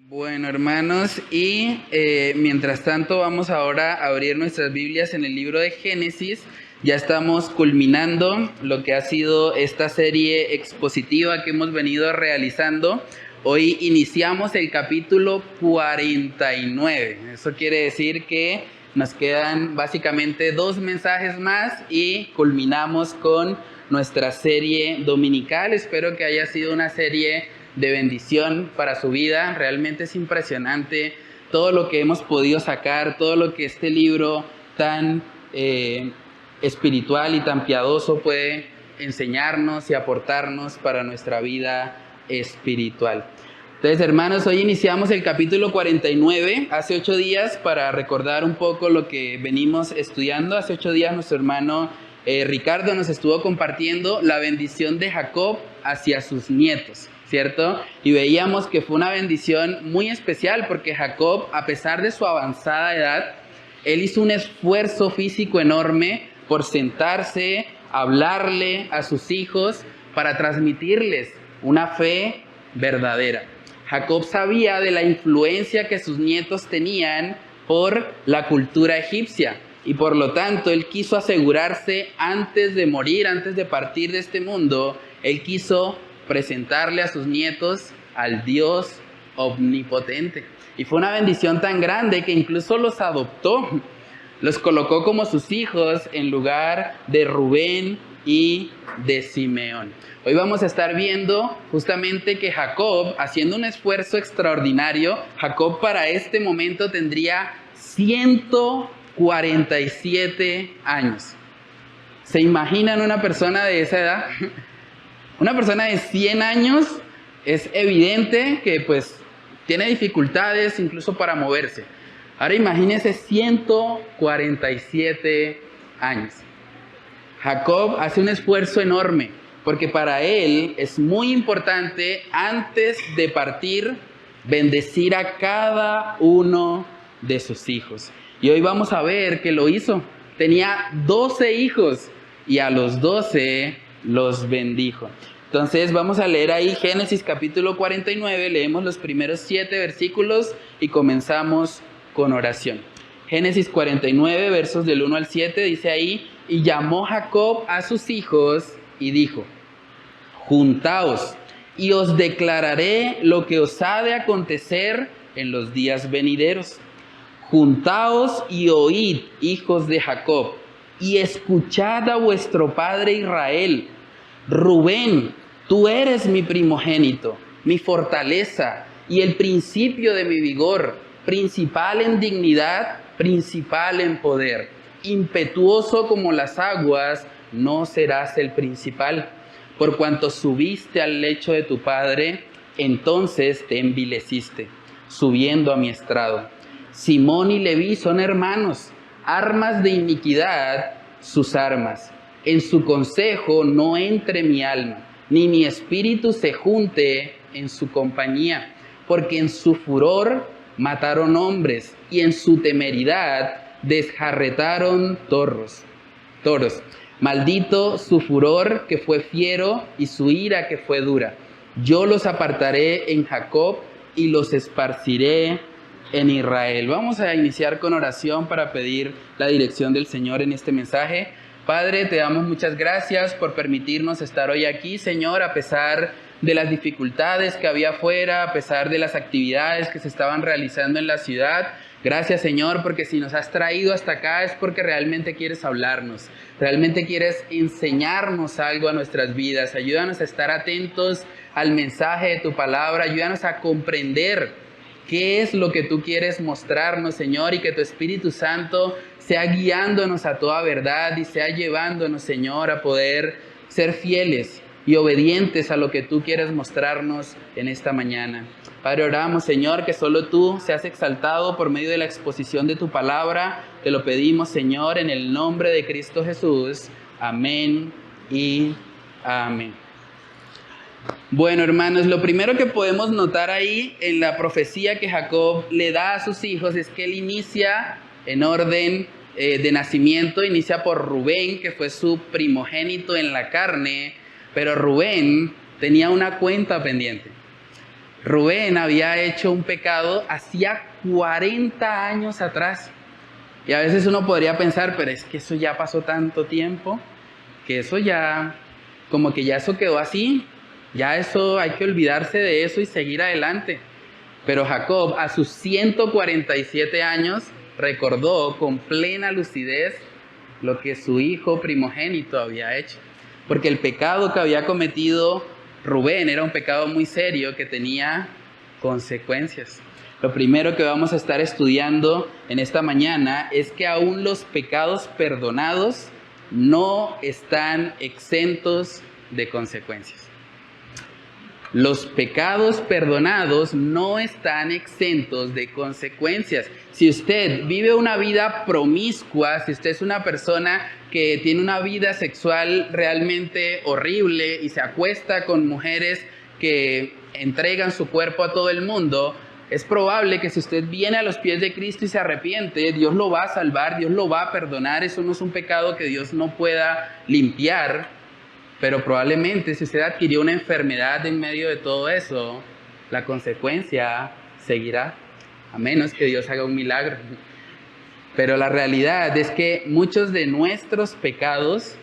Bueno, hermanos, y mientras tanto vamos ahora a abrir nuestras Biblias en el libro de Génesis. Ya estamos culminando lo que ha sido esta serie expositiva que hemos venido realizando. Hoy iniciamos el capítulo 49. Eso quiere decir que nos quedan básicamente 2 mensajes más y culminamos con nuestra serie dominical. Espero que haya sido una serie de bendición para su vida. Realmente es impresionante todo lo que hemos podido sacar, todo lo que este libro tan espiritual y tan piadoso puede enseñarnos y aportarnos para nuestra vida espiritual. Entonces, hermanos, hoy iniciamos el capítulo 49, hace 8 días, para recordar un poco lo que venimos estudiando. Hace 8 días nuestro hermano Ricardo nos estuvo compartiendo la bendición de Jacob hacia sus nietos, ¿cierto? Y veíamos que fue una bendición muy especial porque Jacob, a pesar de su avanzada edad, él hizo un esfuerzo físico enorme por sentarse, hablarle a sus hijos para transmitirles una fe verdadera. Jacob sabía de la influencia que sus nietos tenían por la cultura egipcia y por lo tanto él quiso asegurarse antes de morir, antes de partir de este mundo, él quiso presentarle a sus nietos al Dios omnipotente. Y fue una bendición tan grande que incluso los adoptó, los colocó como sus hijos en lugar de Rubén y de Simeón. Hoy vamos a estar viendo justamente que Jacob, haciendo un esfuerzo extraordinario, Jacob para este momento tendría 147 años. ¿Se imaginan una persona de esa edad? Una persona de 100 años es evidente que pues tiene dificultades incluso para moverse. Ahora imagínense 147 años. Jacob hace un esfuerzo enorme porque para él es muy importante antes de partir bendecir a cada uno de sus hijos. Y hoy vamos a ver que lo hizo. Tenía 12 hijos y a los 12 los bendijo. Entonces vamos a leer ahí Génesis capítulo 49, leemos los primeros 7 versículos y comenzamos con oración. Génesis 49, versos del 1 al 7, dice ahí: y llamó Jacob a sus hijos y dijo: juntaos y os declararé lo que os ha de acontecer en los días venideros. Juntaos y oíd, hijos de Jacob, y escuchad a vuestro padre Israel. Rubén, tú eres mi primogénito, mi fortaleza y el principio de mi vigor, principal en dignidad, principal en poder. Impetuoso como las aguas, no serás el principal. Por cuanto subiste al lecho de tu padre, entonces te envileciste, subiendo a mi estrado. Simón y Leví son hermanos, armas de iniquidad sus armas. En su consejo no entre mi alma, ni mi espíritu se junte en su compañía, porque en su furor mataron hombres y en su temeridad desjarretaron toros. Maldito su furor que fue fiero y su ira que fue dura. Yo los apartaré en Jacob y los esparciré en Israel. Vamos a iniciar con oración para pedir la dirección del Señor en este mensaje. Padre, te damos muchas gracias por permitirnos estar hoy aquí, Señor, a pesar de las dificultades que había afuera, a pesar de las actividades que se estaban realizando en la ciudad. Gracias, Señor, porque si nos has traído hasta acá es porque realmente quieres hablarnos, realmente quieres enseñarnos algo a nuestras vidas. Ayúdanos a estar atentos al mensaje de tu palabra, ayúdanos a comprender qué es lo que tú quieres mostrarnos, Señor, y que tu Espíritu Santo sea guiándonos a toda verdad y sea llevándonos, Señor, a poder ser fieles y obedientes a lo que tú quieres mostrarnos en esta mañana. Padre, oramos, Señor, que solo tú seas exaltado por medio de la exposición de tu palabra. Te lo pedimos, Señor, en el nombre de Cristo Jesús. Amén y amén. Bueno, hermanos, lo primero que podemos notar ahí en la profecía que Jacob le da a sus hijos es que él inicia en orden de nacimiento, inicia por Rubén, que fue su primogénito en la carne, pero Rubén tenía una cuenta pendiente. Rubén había hecho un pecado hacía 40 años atrás. Y a veces uno podría pensar, pero es que eso ya pasó tanto tiempo, que eso ya, como que ya eso quedó así, ya eso hay que olvidarse de eso y seguir adelante. Pero Jacob a sus 147 años recordó con plena lucidez lo que su hijo primogénito había hecho. Porque el pecado que había cometido Rubén era un pecado muy serio que tenía consecuencias. Lo primero que vamos a estar estudiando en esta mañana es que aún los pecados perdonados no están exentos de consecuencias. Los pecados perdonados no están exentos de consecuencias. Si usted vive una vida promiscua, si usted es una persona que tiene una vida sexual realmente horrible y se acuesta con mujeres que entregan su cuerpo a todo el mundo, es probable que si usted viene a los pies de Cristo y se arrepiente, Dios lo va a salvar, Dios lo va a perdonar. Eso no es un pecado que Dios no pueda limpiar. Pero probablemente si usted adquirió una enfermedad en medio de todo eso, la consecuencia seguirá, a menos que Dios haga un milagro. Pero la realidad es que muchos de nuestros pecados,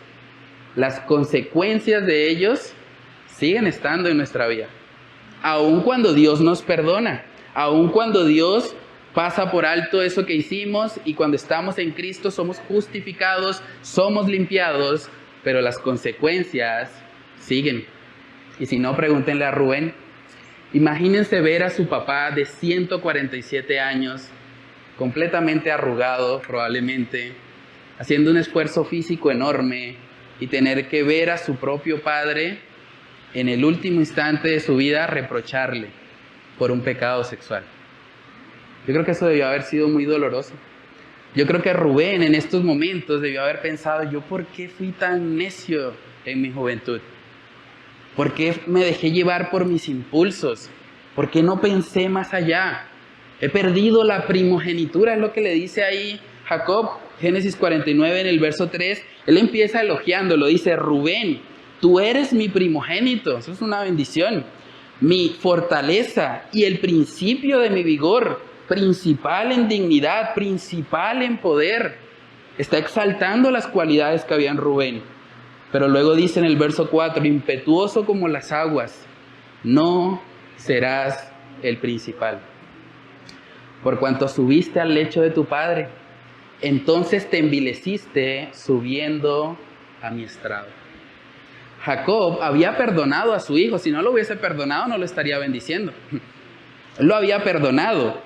las consecuencias de ellos siguen estando en nuestra vida. Aun cuando Dios nos perdona, aun cuando Dios pasa por alto eso que hicimos y cuando estamos en Cristo somos justificados, somos limpiados, pero las consecuencias siguen. Y si no, pregúntenle a Rubén. Imagínense ver a su papá de 147 años, completamente arrugado probablemente, haciendo un esfuerzo físico enorme y tener que ver a su propio padre en el último instante de su vida reprocharle por un pecado sexual. Yo creo que eso debió haber sido muy doloroso. Yo creo que Rubén en estos momentos debió haber pensado, ¿yo por qué fui tan necio en mi juventud? ¿Por qué me dejé llevar por mis impulsos? ¿Por qué no pensé más allá? He perdido la primogenitura, es lo que le dice ahí Jacob, Génesis 49 en el verso 3. Él empieza elogiándolo, dice, Rubén, tú eres mi primogénito, eso es una bendición, mi fortaleza y el principio de mi vigor, principal en dignidad, principal en poder. Está exaltando las cualidades que había en Rubén. Pero luego dice en el verso 4, impetuoso como las aguas, no serás el principal. Por cuanto subiste al lecho de tu padre, entonces te envileciste subiendo a mi estrado. Jacob había perdonado a su hijo. Si no lo hubiese perdonado, no lo estaría bendiciendo. Él lo había perdonado,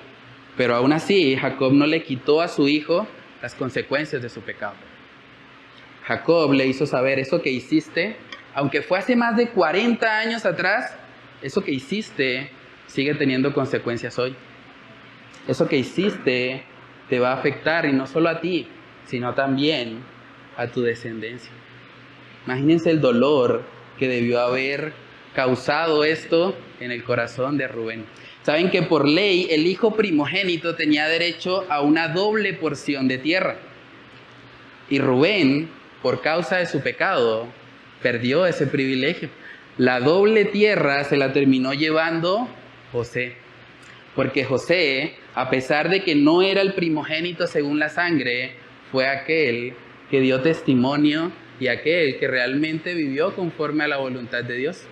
pero aún así Jacob no le quitó a su hijo las consecuencias de su pecado. Jacob le hizo saber, eso que hiciste, aunque fue hace más de 40 años atrás, eso que hiciste sigue teniendo consecuencias hoy. Eso que hiciste te va a afectar, y no solo a ti, sino también a tu descendencia. Imagínense el dolor que debió haber causado esto en el corazón de Rubén. Saben que por ley el hijo primogénito tenía derecho a una doble porción de tierra. Y Rubén, por causa de su pecado, perdió ese privilegio. La doble tierra se la terminó llevando José. Porque José, a pesar de que no era el primogénito según la sangre, fue aquel que dio testimonio y aquel que realmente vivió conforme a la voluntad de Dios.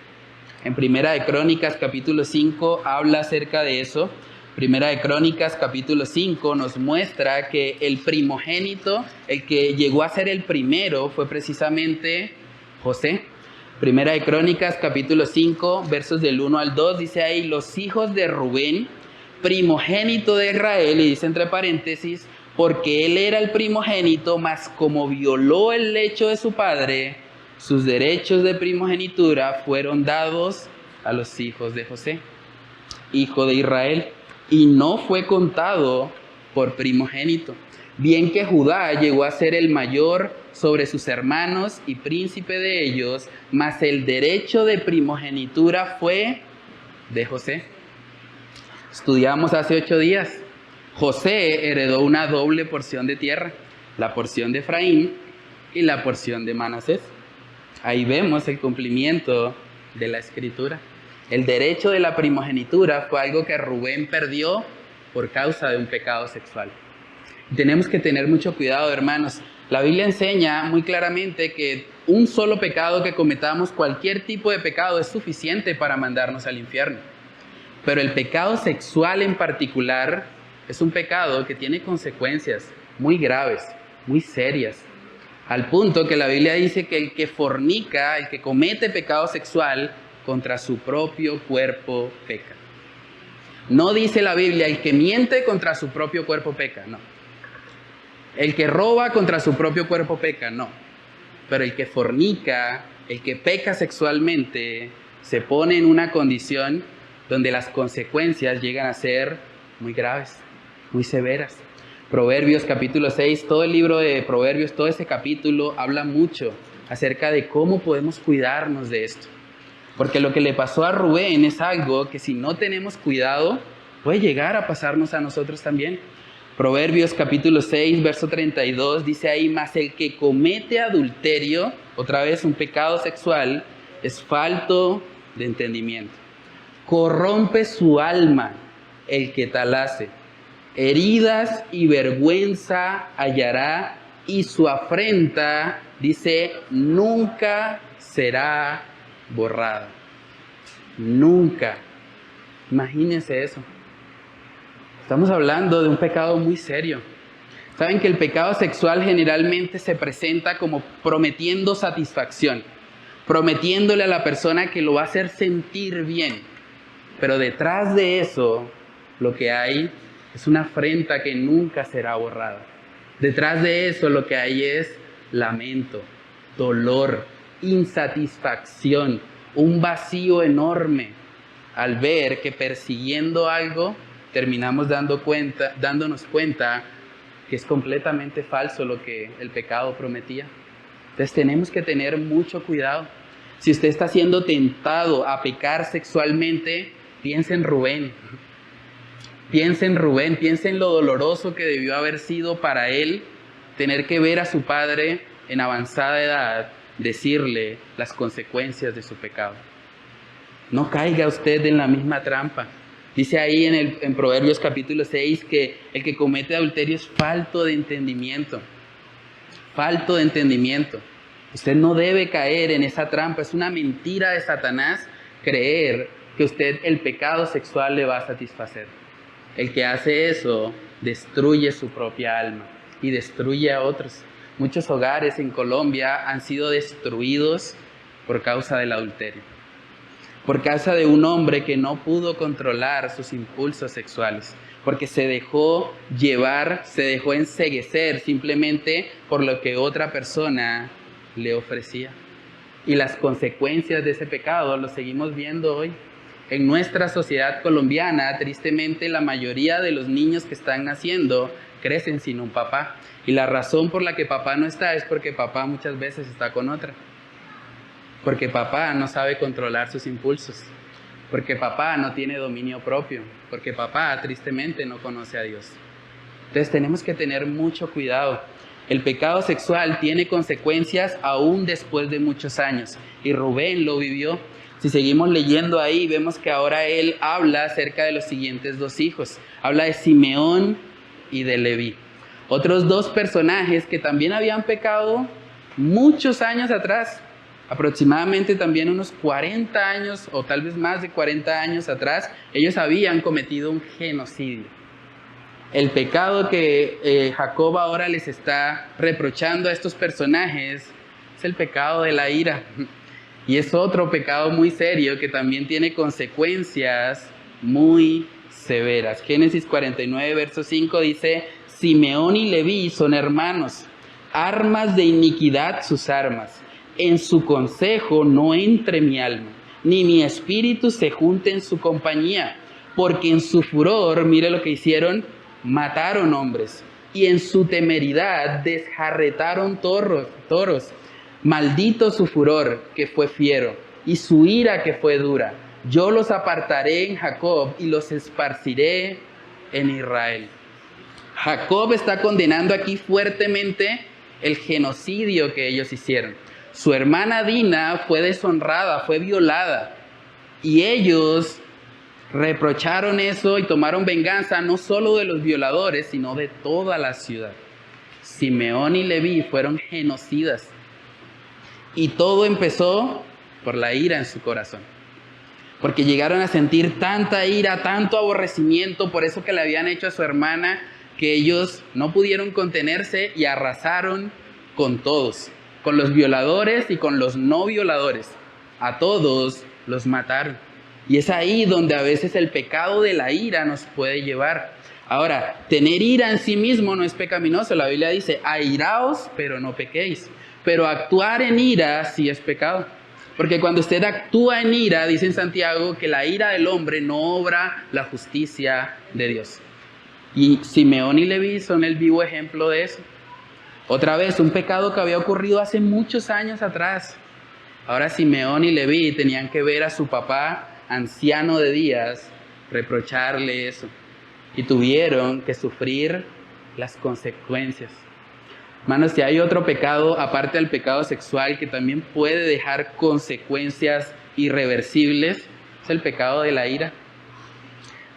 En Primera de Crónicas capítulo 5 habla acerca de eso. Primera de Crónicas capítulo 5 nos muestra que el primogénito, el que llegó a ser el primero, fue precisamente José. Primera de Crónicas capítulo 5 versos del 1 al 2 dice ahí, los hijos de Rubén, primogénito de Israel, y dice entre paréntesis, porque él era el primogénito, mas como violó el lecho de su padre, sus derechos de primogenitura fueron dados a los hijos de José, hijo de Israel, y no fue contado por primogénito. Bien que Judá llegó a ser el mayor sobre sus hermanos y príncipe de ellos, mas el derecho de primogenitura fue de José. Estudiamos hace 8 días. José heredó una doble porción de tierra, la porción de Efraín y la porción de Manasés. Ahí vemos el cumplimiento de la Escritura. El derecho de la primogenitura fue algo que Rubén perdió por causa de un pecado sexual. Tenemos que tener mucho cuidado, hermanos. La Biblia enseña muy claramente que un solo pecado que cometamos, cualquier tipo de pecado, es suficiente para mandarnos al infierno. Pero el pecado sexual en particular es un pecado que tiene consecuencias muy graves, muy serias. Al punto que la Biblia dice que el que fornica, el que comete pecado sexual, contra su propio cuerpo peca. No dice la Biblia, el que miente contra su propio cuerpo peca, no. El que roba contra su propio cuerpo peca, no. Pero el que fornica, el que peca sexualmente, se pone en una condición donde las consecuencias llegan a ser muy graves, muy severas. Proverbios capítulo 6, todo el libro de Proverbios, todo ese capítulo habla mucho acerca de cómo podemos cuidarnos de esto. Porque lo que le pasó a Rubén es algo que si no tenemos cuidado, puede llegar a pasarnos a nosotros también. Proverbios capítulo 6, verso 32, dice ahí, mas el que comete adulterio, otra vez un pecado sexual, es falto de entendimiento. Corrompe su alma el que tal hace. Heridas y vergüenza hallará, y su afrenta, dice, nunca será borrada. Nunca. Imagínense eso. Estamos hablando de un pecado muy serio. Saben que el pecado sexual generalmente se presenta como prometiendo satisfacción, prometiéndole a la persona que lo va a hacer sentir bien. Pero detrás de eso, lo que hay es una afrenta que nunca será borrada. Detrás de eso, lo que hay es lamento, dolor, insatisfacción, un vacío enorme al ver que persiguiendo algo terminamos dándonos cuenta que es completamente falso lo que el pecado prometía. Entonces tenemos que tener mucho cuidado. Si usted está siendo tentado a pecar sexualmente, piense en Rubén. Piense en Rubén, piense en lo doloroso que debió haber sido para él tener que ver a su padre en avanzada edad decirle las consecuencias de su pecado. No caiga usted en la misma trampa. Dice ahí en Proverbios capítulo 6 que el que comete adulterio es falto de entendimiento. Falto de entendimiento. Usted no debe caer en esa trampa. Es una mentira de Satanás creer que usted el pecado sexual le va a satisfacer. El que hace eso destruye su propia alma y destruye a otros. Muchos hogares en Colombia han sido destruidos por causa del adulterio. Por causa de un hombre que no pudo controlar sus impulsos sexuales. Porque se dejó llevar, se dejó enceguecer simplemente por lo que otra persona le ofrecía. Y las consecuencias de ese pecado lo seguimos viendo hoy. En nuestra sociedad colombiana, tristemente, la mayoría de los niños que están naciendo crecen sin un papá. Y la razón por la que papá no está es porque papá muchas veces está con otra. Porque papá no sabe controlar sus impulsos. Porque papá no tiene dominio propio. Porque papá, tristemente, no conoce a Dios. Entonces tenemos que tener mucho cuidado. El pecado sexual tiene consecuencias aún después de muchos años. Y Rubén lo vivió. Si seguimos leyendo ahí, vemos que ahora él habla acerca de los siguientes dos hijos. Habla de Simeón y de Leví. Otros dos personajes que también habían pecado muchos años atrás. Aproximadamente también unos 40 años o tal vez más de 40 años atrás, ellos habían cometido un genocidio. El pecado que Jacob ahora les está reprochando a estos personajes es el pecado de la ira. Y es otro pecado muy serio que también tiene consecuencias muy severas. Génesis 49, verso 5 dice, Simeón y Leví son hermanos, armas de iniquidad sus armas. En su consejo no entre mi alma, ni mi espíritu se junte en su compañía, porque en su furor, mire lo que hicieron, mataron hombres, y en su temeridad desjarretaron toros. Maldito su furor, que fue fiero, y su ira, que fue dura. Yo los apartaré en Jacob y los esparciré en Israel. Jacob está condenando aquí fuertemente el genocidio que ellos hicieron. Su hermana Dina fue deshonrada, fue violada. Y ellos reprocharon eso y tomaron venganza no solo de los violadores, sino de toda la ciudad. Simeón y Leví fueron genocidas. Y todo empezó por la ira en su corazón. Porque llegaron a sentir tanta ira, tanto aborrecimiento por eso que le habían hecho a su hermana, que ellos no pudieron contenerse y arrasaron con todos, con los violadores y con los no violadores. A todos los mataron. Y es ahí donde a veces el pecado de la ira nos puede llevar. Ahora, tener ira en sí mismo no es pecaminoso. La Biblia dice, airaos, pero no pequéis. Pero actuar en ira sí es pecado. Porque cuando usted actúa en ira, dice en Santiago, que la ira del hombre no obra la justicia de Dios. Y Simeón y Leví son el vivo ejemplo de eso. Otra vez, un pecado que había ocurrido hace muchos años atrás. Ahora Simeón y Leví tenían que ver a su papá, anciano de días, reprocharle eso. Y tuvieron que sufrir las consecuencias. Hermanos, si hay otro pecado, aparte del pecado sexual, que también puede dejar consecuencias irreversibles, es el pecado de la ira.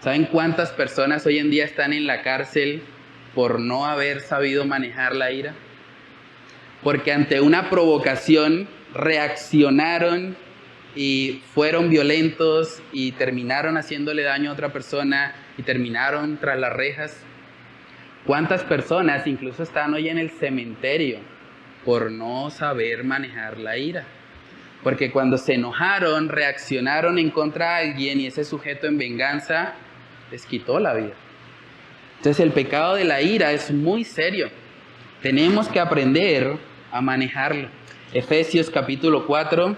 ¿Saben cuántas personas hoy en día están en la cárcel por no haber sabido manejar la ira? Porque ante una provocación reaccionaron y fueron violentos y terminaron haciéndole daño a otra persona y terminaron tras las rejas. ¿Cuántas personas incluso están hoy en el cementerio por no saber manejar la ira? Porque cuando se enojaron, reaccionaron en contra de alguien y ese sujeto en venganza les quitó la vida. Entonces el pecado de la ira es muy serio. Tenemos que aprender a manejarlo. Efesios capítulo 4,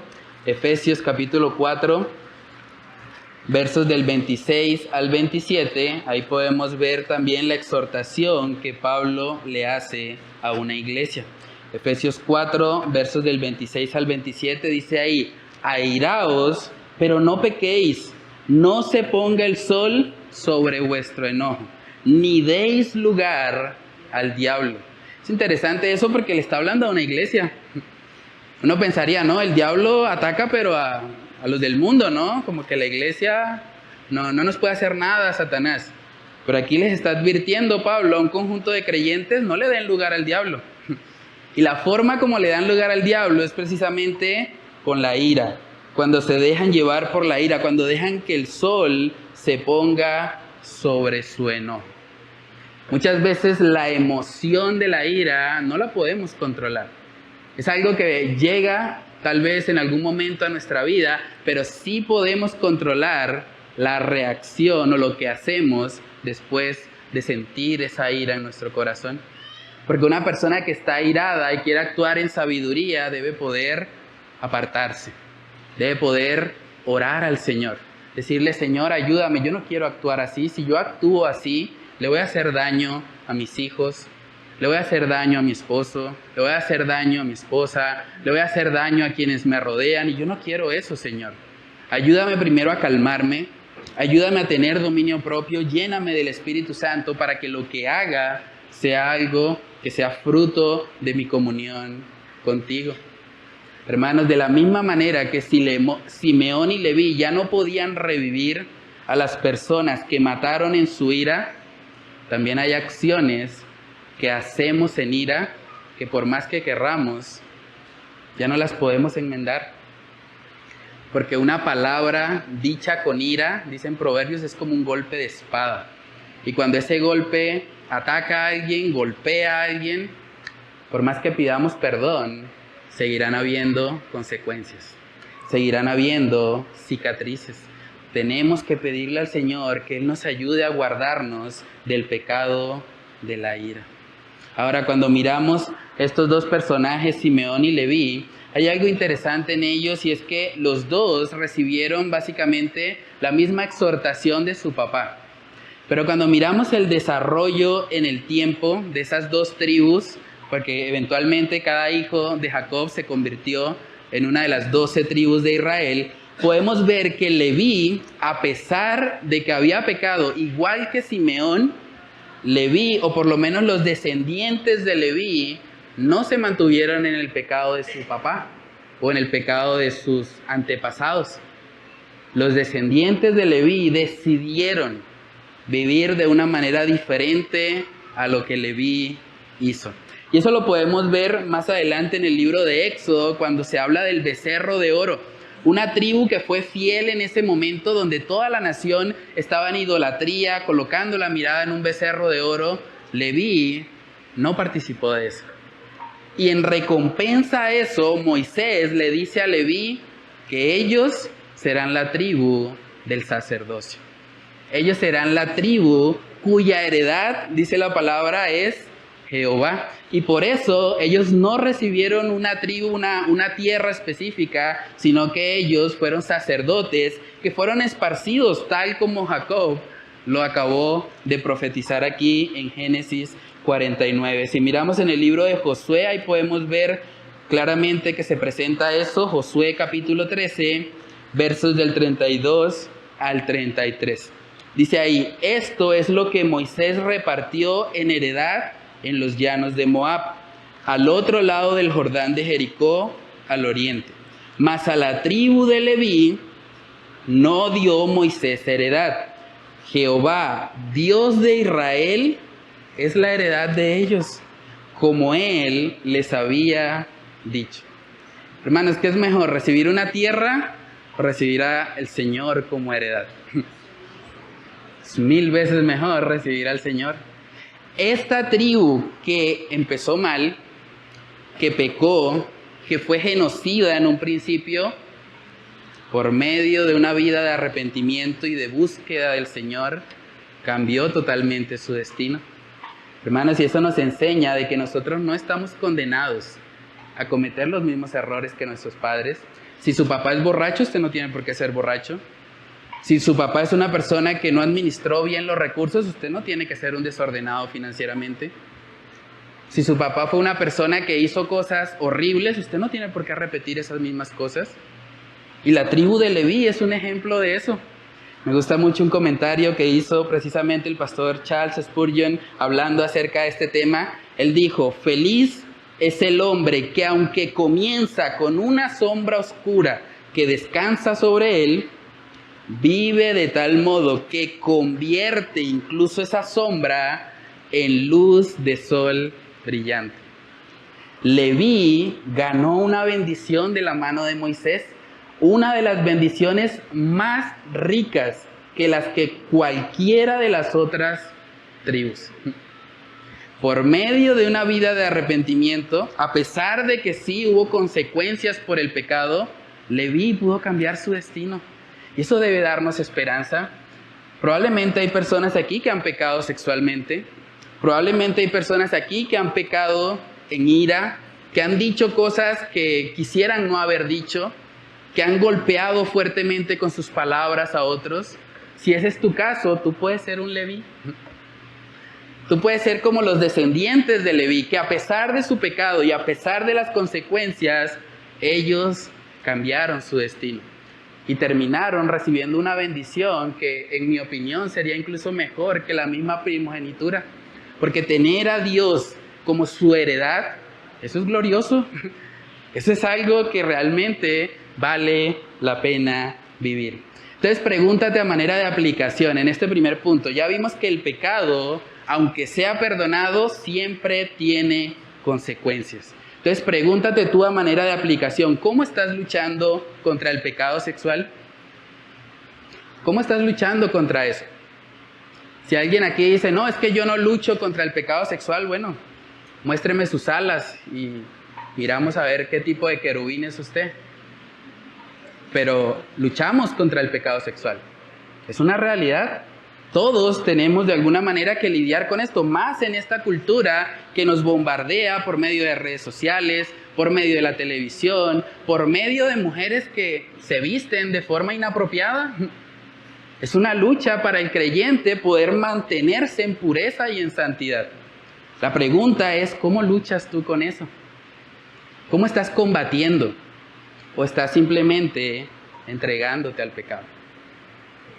versos del 26 al 27, ahí podemos ver también la exhortación que Pablo le hace a una iglesia. Efesios 4, versos del 26 al 27, dice ahí, airaos, pero no pequéis, no se ponga el sol sobre vuestro enojo, ni deis lugar al diablo. Es interesante eso porque le está hablando a una iglesia. Uno pensaría, ¿no? El diablo ataca, pero a los del mundo, ¿no? Como que la iglesia no nos puede hacer nada a Satanás. Pero aquí les está advirtiendo Pablo a un conjunto de creyentes, no le den lugar al diablo. Y la forma como le dan lugar al diablo es precisamente con la ira. Cuando se dejan llevar por la ira, cuando dejan que el sol se ponga sobre su enojo. Muchas veces la emoción de la ira no la podemos controlar. Es algo que llega tal vez en algún momento a nuestra vida, pero sí podemos controlar la reacción o lo que hacemos después de sentir esa ira en nuestro corazón. Porque una persona que está airada y quiere actuar en sabiduría debe poder apartarse, debe poder orar al Señor, decirle, Señor, ayúdame, yo no quiero actuar así, si yo actúo así, le voy a hacer daño a mis hijos, le voy a hacer daño a mi esposo, le voy a hacer daño a mi esposa, le voy a hacer daño a quienes me rodean y yo no quiero eso, Señor. Ayúdame primero a calmarme, ayúdame a tener dominio propio, lléname del Espíritu Santo para que lo que haga sea algo que sea fruto de mi comunión contigo. Hermanos, de la misma manera que Simeón y Leví ya no podían revivir a las personas que mataron en su ira, también hay acciones que hacemos en ira que por más que querramos, ya no las podemos enmendar. Porque una palabra dicha con ira, dicen Proverbios, es como un golpe de espada. Y cuando ese golpe ataca a alguien, golpea a alguien, por más que pidamos perdón, seguirán habiendo consecuencias, seguirán habiendo cicatrices. Tenemos que pedirle al Señor que Él nos ayude a guardarnos del pecado de la ira. Ahora, cuando miramos estos dos personajes, Simeón y Leví, hay algo interesante en ellos y es que los dos recibieron básicamente la misma exhortación de su papá. Pero cuando miramos el desarrollo en el tiempo de esas dos tribus, porque eventualmente cada hijo de Jacob se convirtió en una de las 12 tribus de Israel, podemos ver que Leví, a pesar de que había pecado igual que Simeón, Leví, o por lo menos los descendientes de Leví, no se mantuvieron en el pecado de su papá o en el pecado de sus antepasados. los descendientes de Leví decidieron vivir de una manera diferente a lo que Leví hizo. Y eso lo podemos ver más adelante en el libro de Éxodo, cuando se habla del becerro de oro. Una tribu que fue fiel en ese momento donde toda la nación estaba en idolatría, colocando la mirada en un becerro de oro. Leví no participó de eso. Y en recompensa a eso, Moisés le dice a Leví que ellos serán la tribu del sacerdocio. Ellos serán la tribu cuya heredad, dice la palabra, es Jehová. Y por eso ellos no recibieron una tribu, una tierra específica, sino que ellos fueron sacerdotes que fueron esparcidos, tal como Jacob lo acabó de profetizar aquí en Génesis 49. Si miramos en el libro de Josué, ahí podemos ver claramente que se presenta eso. Josué capítulo 13, versos del 32 al 33. Dice ahí: esto es lo que Moisés repartió en heredad en los llanos de Moab, al otro lado del Jordán de Jericó, al oriente. Mas a la tribu de Leví no dio Moisés heredad. Jehová, Dios de Israel, es la heredad de ellos, como él les había dicho. Hermanos, ¿qué es mejor? ¿Recibir una tierra o recibir al Señor como heredad? Es 1000 veces mejor recibir al Señor. Esta tribu que empezó mal, que pecó, que fue genocida en un principio, por medio de una vida de arrepentimiento y de búsqueda del Señor, cambió totalmente su destino. Hermanos, y eso nos enseña de que nosotros no estamos condenados a cometer los mismos errores que nuestros padres. Si su papá es borracho, usted no tiene por qué ser borracho. Si su papá es una persona que no administró bien los recursos, usted no tiene que ser un desordenado financieramente. Si su papá fue una persona que hizo cosas horribles, usted no tiene por qué repetir esas mismas cosas. Y la tribu de Leví es un ejemplo de eso. Me gusta mucho un comentario que hizo precisamente el pastor Charles Spurgeon hablando acerca de este tema. Él dijo: feliz es el hombre que, aunque comienza con una sombra oscura que descansa sobre él, vive de tal modo que convierte incluso esa sombra en luz de sol brillante. Leví ganó una bendición de la mano de Moisés, una de las bendiciones más ricas que las que cualquiera de las otras tribus. Por medio de una vida de arrepentimiento, a pesar de que sí hubo consecuencias por el pecado, Leví pudo cambiar su destino. Y eso debe darnos esperanza. Probablemente hay personas aquí que han pecado sexualmente. Probablemente hay personas aquí que han pecado en ira, que han dicho cosas que quisieran no haber dicho, que han golpeado fuertemente con sus palabras a otros. Si ese es tu caso, tú puedes ser un Leví. Tú puedes ser como los descendientes de Leví, que a pesar de su pecado y a pesar de las consecuencias, ellos cambiaron su destino y terminaron recibiendo una bendición que, en mi opinión, sería incluso mejor que la misma primogenitura. Porque tener a Dios como su heredad, eso es glorioso. Eso es algo que realmente vale la pena vivir. Entonces, pregúntate a manera de aplicación en este primer punto. Ya vimos que el pecado, aunque sea perdonado, siempre tiene consecuencias. Entonces, pregúntate tú a manera de aplicación, ¿cómo estás luchando contra el pecado sexual? ¿Cómo estás luchando contra eso? Si alguien aquí dice: no, es que yo no lucho contra el pecado sexual, bueno, muéstreme sus alas y miramos a ver qué tipo de querubín es usted. Pero luchamos contra el pecado sexual. Es una realidad. Todos tenemos de alguna manera que lidiar con esto, más en esta cultura que nos bombardea por medio de redes sociales, por medio de la televisión, por medio de mujeres que se visten de forma inapropiada. Es una lucha para el creyente poder mantenerse en pureza y en santidad. La pregunta es: ¿cómo luchas tú con eso? ¿Cómo estás combatiendo? ¿O estás simplemente entregándote al pecado?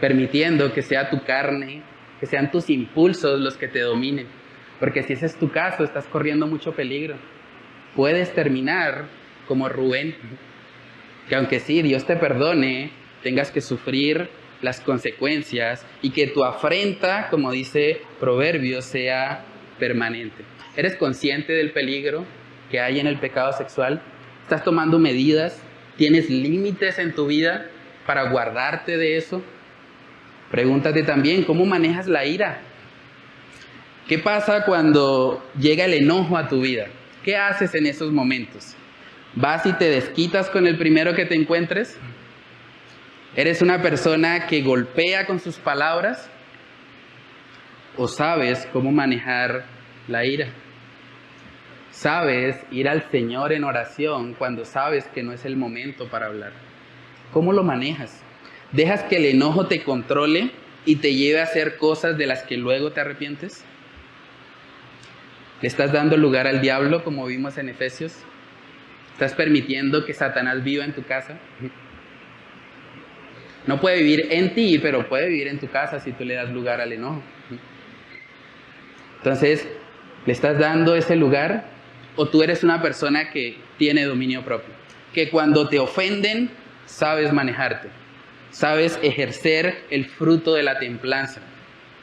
Permitiendo que sea tu carne, que sean tus impulsos los que te dominen. Porque si ese es tu caso, estás corriendo mucho peligro. Puedes terminar como Rubén, que aunque sí, Dios te perdone, tengas que sufrir las consecuencias y que tu afrenta, como dice Proverbios, sea permanente. ¿Eres consciente del peligro que hay en el pecado sexual? ¿Estás tomando medidas? ¿Tienes límites en tu vida para guardarte de eso? Pregúntate también, ¿cómo manejas la ira? ¿Qué pasa cuando llega el enojo a tu vida? ¿Qué haces en esos momentos? ¿Vas y te desquitas con el primero que te encuentres? ¿Eres una persona que golpea con sus palabras? ¿O sabes cómo manejar la ira? ¿Sabes ir al Señor en oración cuando sabes que no es el momento para hablar? ¿Cómo lo manejas? ¿Dejas que el enojo te controle y te lleve a hacer cosas de las que luego te arrepientes? ¿Le estás dando lugar al diablo, como vimos en Efesios? ¿Estás permitiendo que Satanás viva en tu casa? No puede vivir en ti, pero puede vivir en tu casa si tú le das lugar al enojo. Entonces, ¿le estás dando ese lugar? ¿O tú eres una persona que tiene dominio propio? Que cuando te ofenden, sabes manejarte. Sabes ejercer el fruto de la templanza.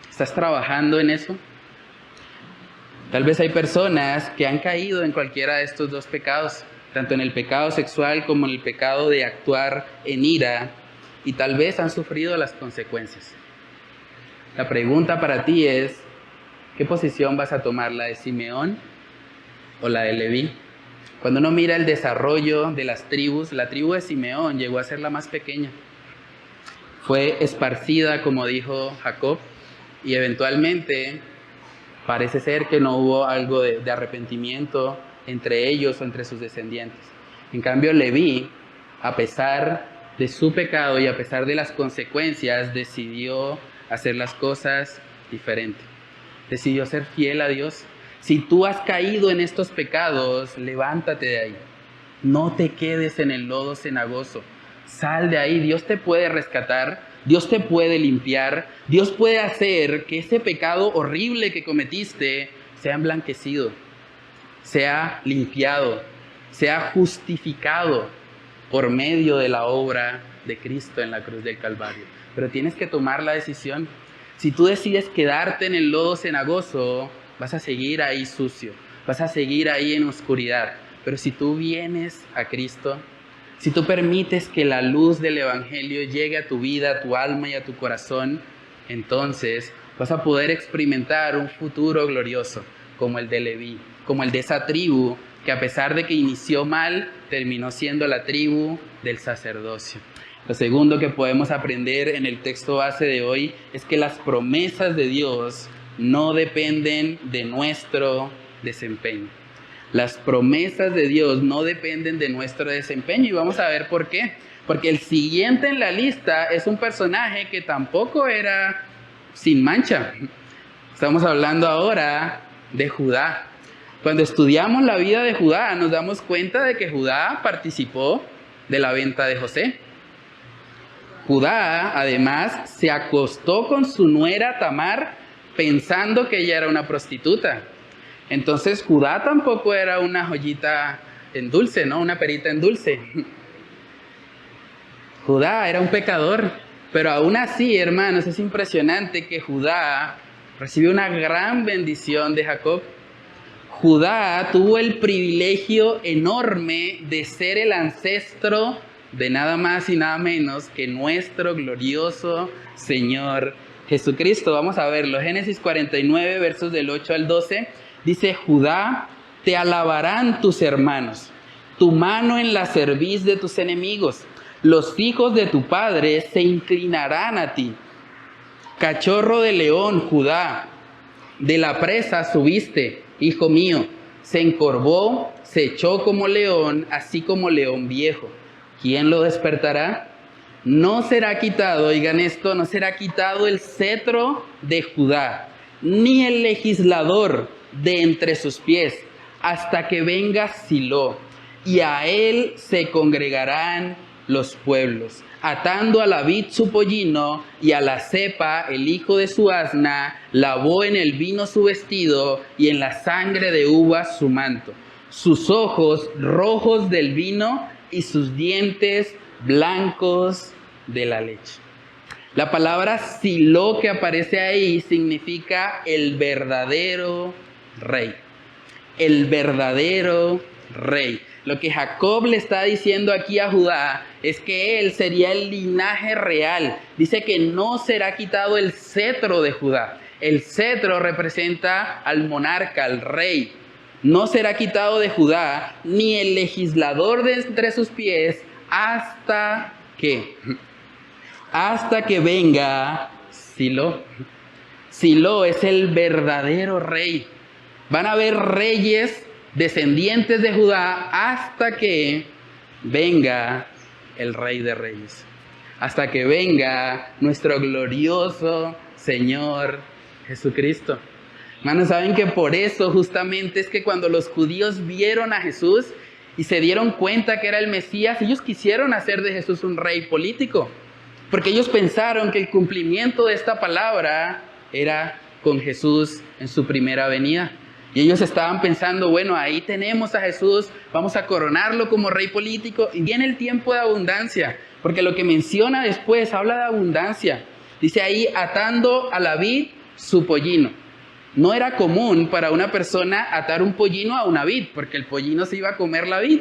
¿Estás trabajando en eso? Tal vez hay personas que han caído en cualquiera de estos dos pecados, tanto en el pecado sexual como en el pecado de actuar en ira, y tal vez han sufrido las consecuencias. La pregunta para ti es, ¿qué posición vas a tomar, la de Simeón o la de Leví? Cuando uno mira el desarrollo de las tribus, la tribu de Simeón llegó a ser la más pequeña. Fue esparcida, como dijo Jacob, y eventualmente parece ser que no hubo algo de arrepentimiento entre ellos o entre sus descendientes. En cambio, Leví, a pesar de su pecado y a pesar de las consecuencias, decidió hacer las cosas diferente. Decidió ser fiel a Dios. Si tú has caído en estos pecados, levántate de ahí. No te quedes en el lodo cenagoso. Sal de ahí. Dios te puede rescatar. Dios te puede limpiar. Dios puede hacer que ese pecado horrible que cometiste sea emblanquecido, sea limpiado, sea justificado por medio de la obra de Cristo en la cruz del Calvario. Pero tienes que tomar la decisión. Si tú decides quedarte en el lodo cenagoso, vas a seguir ahí sucio, vas a seguir ahí en oscuridad. Pero si tú vienes a Cristo, si tú permites que la luz del Evangelio llegue a tu vida, a tu alma y a tu corazón, entonces vas a poder experimentar un futuro glorioso como el de Leví, como el de esa tribu que a pesar de que inició mal, terminó siendo la tribu del sacerdocio. Lo segundo que podemos aprender en el texto base de hoy es que las promesas de Dios no dependen de nuestro desempeño. Las promesas de Dios no dependen de nuestro desempeño y vamos a ver por qué. Porque el siguiente en la lista es un personaje que tampoco era sin mancha. Estamos hablando ahora de Judá. Cuando estudiamos la vida de Judá nos damos cuenta de que Judá participó de la venta de José. Judá además se acostó con su nuera Tamar pensando que ella era una prostituta. Entonces Judá tampoco era una joyita en dulce, ¿no? Una perita en dulce. Judá era un pecador, pero aún así, hermanos, es impresionante que Judá recibió una gran bendición de Jacob. Judá tuvo el privilegio enorme de ser el ancestro de nada más y nada menos que nuestro glorioso Señor Jesucristo. Vamos a verlo. Génesis 49, versos del 8 al 12. Dice, Judá, te alabarán tus hermanos, tu mano en la cerviz de tus enemigos. Los hijos de tu padre se inclinarán a ti. Cachorro de león, Judá, de la presa subiste, hijo mío. Se encorvó, se echó como león, así como león viejo. ¿Quién lo despertará? No será quitado, oigan esto, no será quitado el cetro de Judá, ni el legislador de entre sus pies, hasta que venga Silo, y a él se congregarán los pueblos, atando a la vid su pollino, y a la cepa el hijo de su asna, lavó en el vino su vestido, y en la sangre de uvas su manto. Sus ojos rojos del vino, y sus dientes blancos de la leche. La palabra Silo que aparece ahí significa el verdadero rey. El verdadero rey. Lo que Jacob le está diciendo aquí a Judá es que él sería el linaje real. Dice que no será quitado el cetro de Judá. El cetro representa al monarca, al rey. No será quitado de Judá ni el legislador de entre sus pies hasta que venga Silo. Silo es el verdadero rey. Van a haber reyes descendientes de Judá hasta que venga el Rey de Reyes. Hasta que venga nuestro glorioso Señor Jesucristo. Hermanos, ¿saben que por eso justamente es que cuando los judíos vieron a Jesús y se dieron cuenta que era el Mesías, ellos quisieron hacer de Jesús un rey político? Porque ellos pensaron que el cumplimiento de esta palabra era con Jesús en su primera venida. Y ellos estaban pensando, bueno, ahí tenemos a Jesús, vamos a coronarlo como rey político. Y viene el tiempo de abundancia, porque lo que menciona después habla de abundancia. Dice ahí, atando a la vid su pollino. No era común para una persona atar un pollino a una vid, porque el pollino se iba a comer la vid.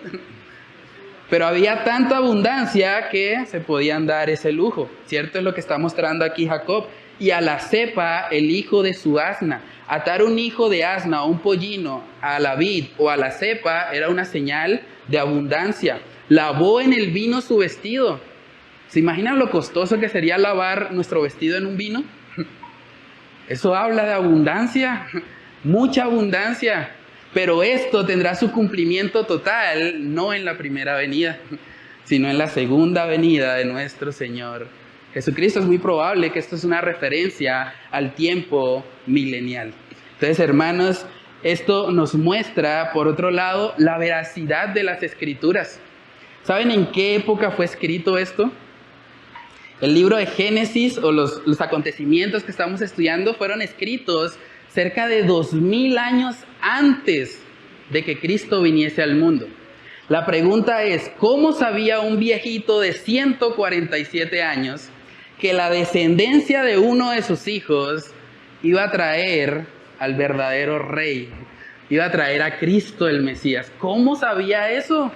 Pero había tanta abundancia que se podían dar ese lujo. ¿Cierto? Es lo que está mostrando aquí Jacob. Y a la cepa, el hijo de su asna. Atar un hijo de asna o un pollino a la vid o a la cepa era una señal de abundancia. Lavó en el vino su vestido. ¿Se imaginan lo costoso que sería lavar nuestro vestido en un vino? Eso habla de abundancia, mucha abundancia. Pero esto tendrá su cumplimiento total, no en la primera venida, sino en la segunda venida de nuestro Señor Jesucristo. Es muy probable que esto es una referencia al tiempo milenial. Entonces, hermanos, esto nos muestra, por otro lado, la veracidad de las Escrituras. ¿Saben en qué época fue escrito esto? El libro de Génesis o los acontecimientos que estamos estudiando fueron escritos cerca de 2000 años antes de que Cristo viniese al mundo. La pregunta es, ¿cómo sabía un viejito de 147 años que la descendencia de uno de sus hijos iba a traer al verdadero rey? Iba a traer a Cristo el Mesías. ¿Cómo sabía eso?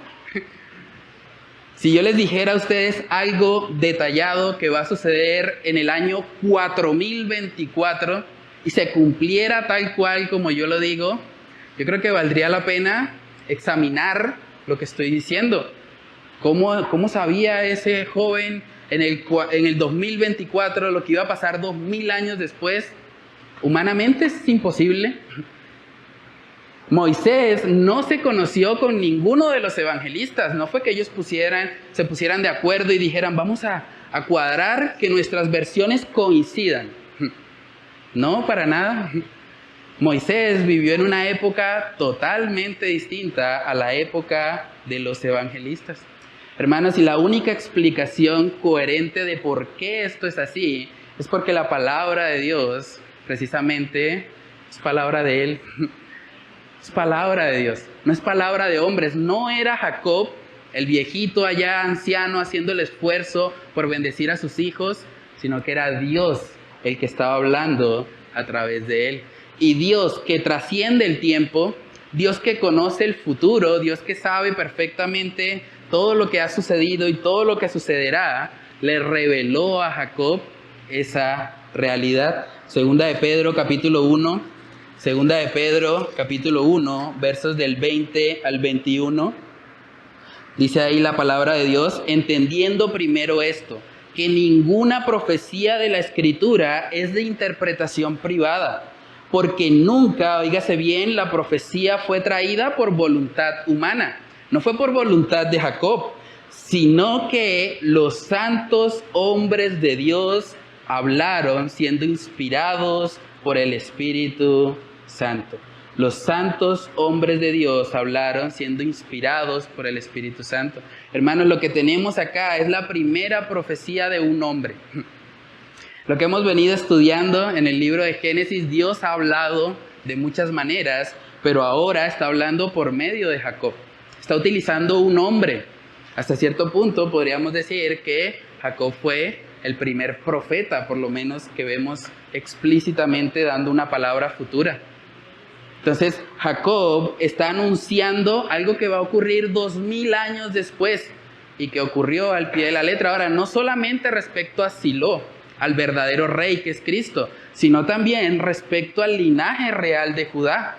Si yo les dijera a ustedes algo detallado que va a suceder en el año 4024 y se cumpliera tal cual como yo lo digo, yo creo que valdría la pena examinar lo que estoy diciendo. ¿Cómo sabía ese joven en el 2024 lo que iba a pasar 2000 años después? Humanamente es imposible. Moisés no se conoció con ninguno de los evangelistas. No fue que ellos se pusieran de acuerdo y dijeran, vamos a cuadrar que nuestras versiones coincidan. No, para nada. Moisés vivió en una época totalmente distinta a la época de los evangelistas. Hermanos, y la única explicación coherente de por qué esto es así es porque la palabra de Dios, precisamente, es palabra de Él. Es palabra de Dios, no es palabra de hombres. No era Jacob, el viejito allá anciano, haciendo el esfuerzo por bendecir a sus hijos, sino que era Dios el que estaba hablando a través de él. Y Dios que trasciende el tiempo, Dios que conoce el futuro, Dios que sabe perfectamente todo lo que ha sucedido y todo lo que sucederá, le reveló a Jacob esa realidad. Segunda de Pedro capítulo 1, versos del 20 al 21. Dice ahí la palabra de Dios, entendiendo primero esto, que ninguna profecía de la Escritura es de interpretación privada, porque nunca, oígase bien, la profecía fue traída por voluntad humana. No fue por voluntad de Jacob, sino que los santos hombres de Dios hablaron siendo inspirados por el Espíritu Santo. Los santos hombres de Dios hablaron siendo inspirados por el Espíritu Santo. Hermanos, lo que tenemos acá es la primera profecía de un hombre. Lo que hemos venido estudiando en el libro de Génesis, Dios ha hablado de muchas maneras, pero ahora está hablando por medio de Jacob. Está utilizando un hombre. Hasta cierto punto podríamos decir que Jacob fue el primer profeta, por lo menos que vemos explícitamente dando una palabra futura. Entonces, Jacob está anunciando algo que va a ocurrir 2000 años después y que ocurrió al pie de la letra. Ahora, no solamente respecto a Silo, al verdadero rey que es Cristo, sino también respecto al linaje real de Judá.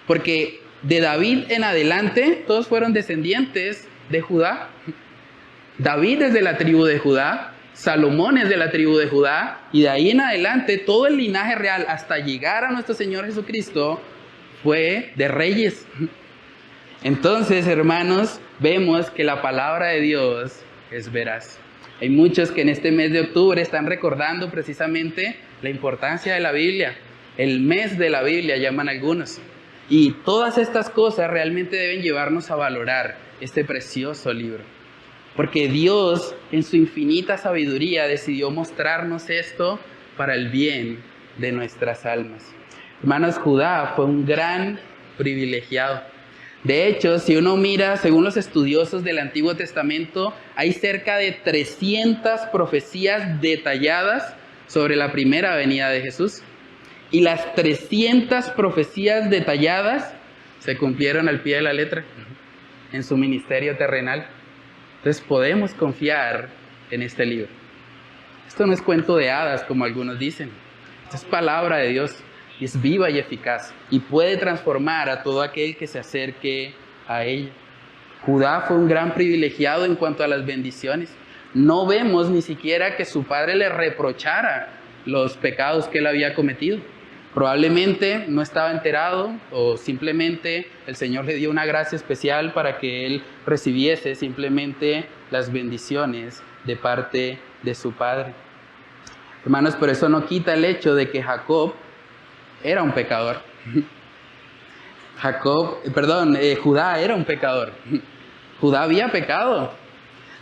Porque de David en adelante, todos fueron descendientes de Judá. David es de la tribu de Judá, Salomón es de la tribu de Judá, y de ahí en adelante todo el linaje real hasta llegar a nuestro Señor Jesucristo fue de reyes. Entonces, hermanos, vemos que la palabra de Dios es veraz. Hay muchos que en este mes de octubre están recordando precisamente la importancia de la Biblia. El mes de la Biblia llaman algunos. Y todas estas cosas realmente deben llevarnos a valorar este precioso libro. Porque Dios, en su infinita sabiduría, decidió mostrarnos esto para el bien de nuestras almas. Hermanos, Judá fue un gran privilegiado. De hecho, si uno mira, según los estudiosos del Antiguo Testamento, hay cerca de 300 profecías detalladas sobre la primera venida de Jesús. Y las 300 profecías detalladas se cumplieron al pie de la letra en su ministerio terrenal. Entonces podemos confiar en este libro. Esto no es cuento de hadas, como algunos dicen. Esto es palabra de Dios. Y es viva y eficaz. Y puede transformar a todo aquel que se acerque a ella. Judá fue un gran privilegiado en cuanto a las bendiciones. No vemos ni siquiera que su padre le reprochara los pecados que él había cometido. Probablemente no estaba enterado o simplemente el Señor le dio una gracia especial para que él recibiese simplemente las bendiciones de parte de su padre. Hermanos, pero eso no quita el hecho de que Jacob era un pecador. Judá era un pecador. Judá había pecado.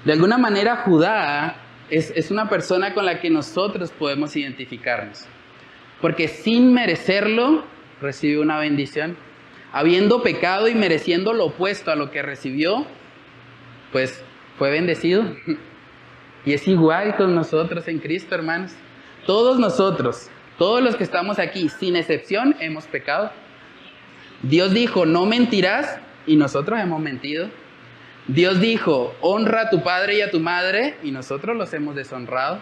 De alguna manera Judá es una persona con la que nosotros podemos identificarnos. Porque sin merecerlo, recibió una bendición. Habiendo pecado y mereciendo lo opuesto a lo que recibió, pues fue bendecido. Y es igual con nosotros en Cristo, hermanos. Todos nosotros, todos los que estamos aquí, sin excepción, hemos pecado. Dios dijo, no mentirás, y nosotros hemos mentido. Dios dijo, honra a tu padre y a tu madre, y nosotros los hemos deshonrado.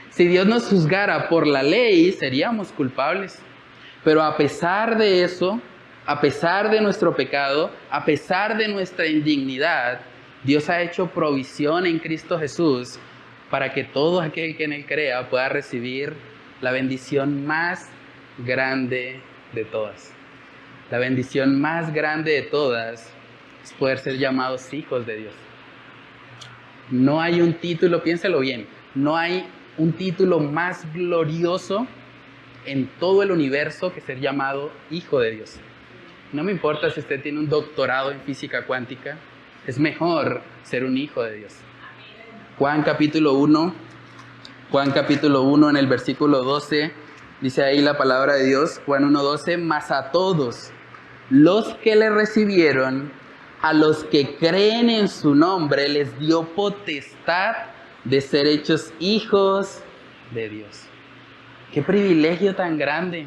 Si Dios nos juzgara por la ley, seríamos culpables. Pero a pesar de eso, a pesar de nuestro pecado, a pesar de nuestra indignidad, Dios ha hecho provisión en Cristo Jesús para que todo aquel que en Él crea pueda recibir la bendición más grande de todas. La bendición más grande de todas es poder ser llamados hijos de Dios. No hay un título, piénselo bien, no hay un título más glorioso en todo el universo que ser llamado hijo de Dios. No me importa si usted tiene un doctorado en física cuántica, es mejor ser un hijo de Dios. Juan capítulo 1 en el versículo 12, dice ahí la palabra de Dios, Juan 1:12, mas a todos los que le recibieron, a los que creen en su nombre, les dio potestad de ser hechos hijos de Dios. ¡Qué privilegio tan grande!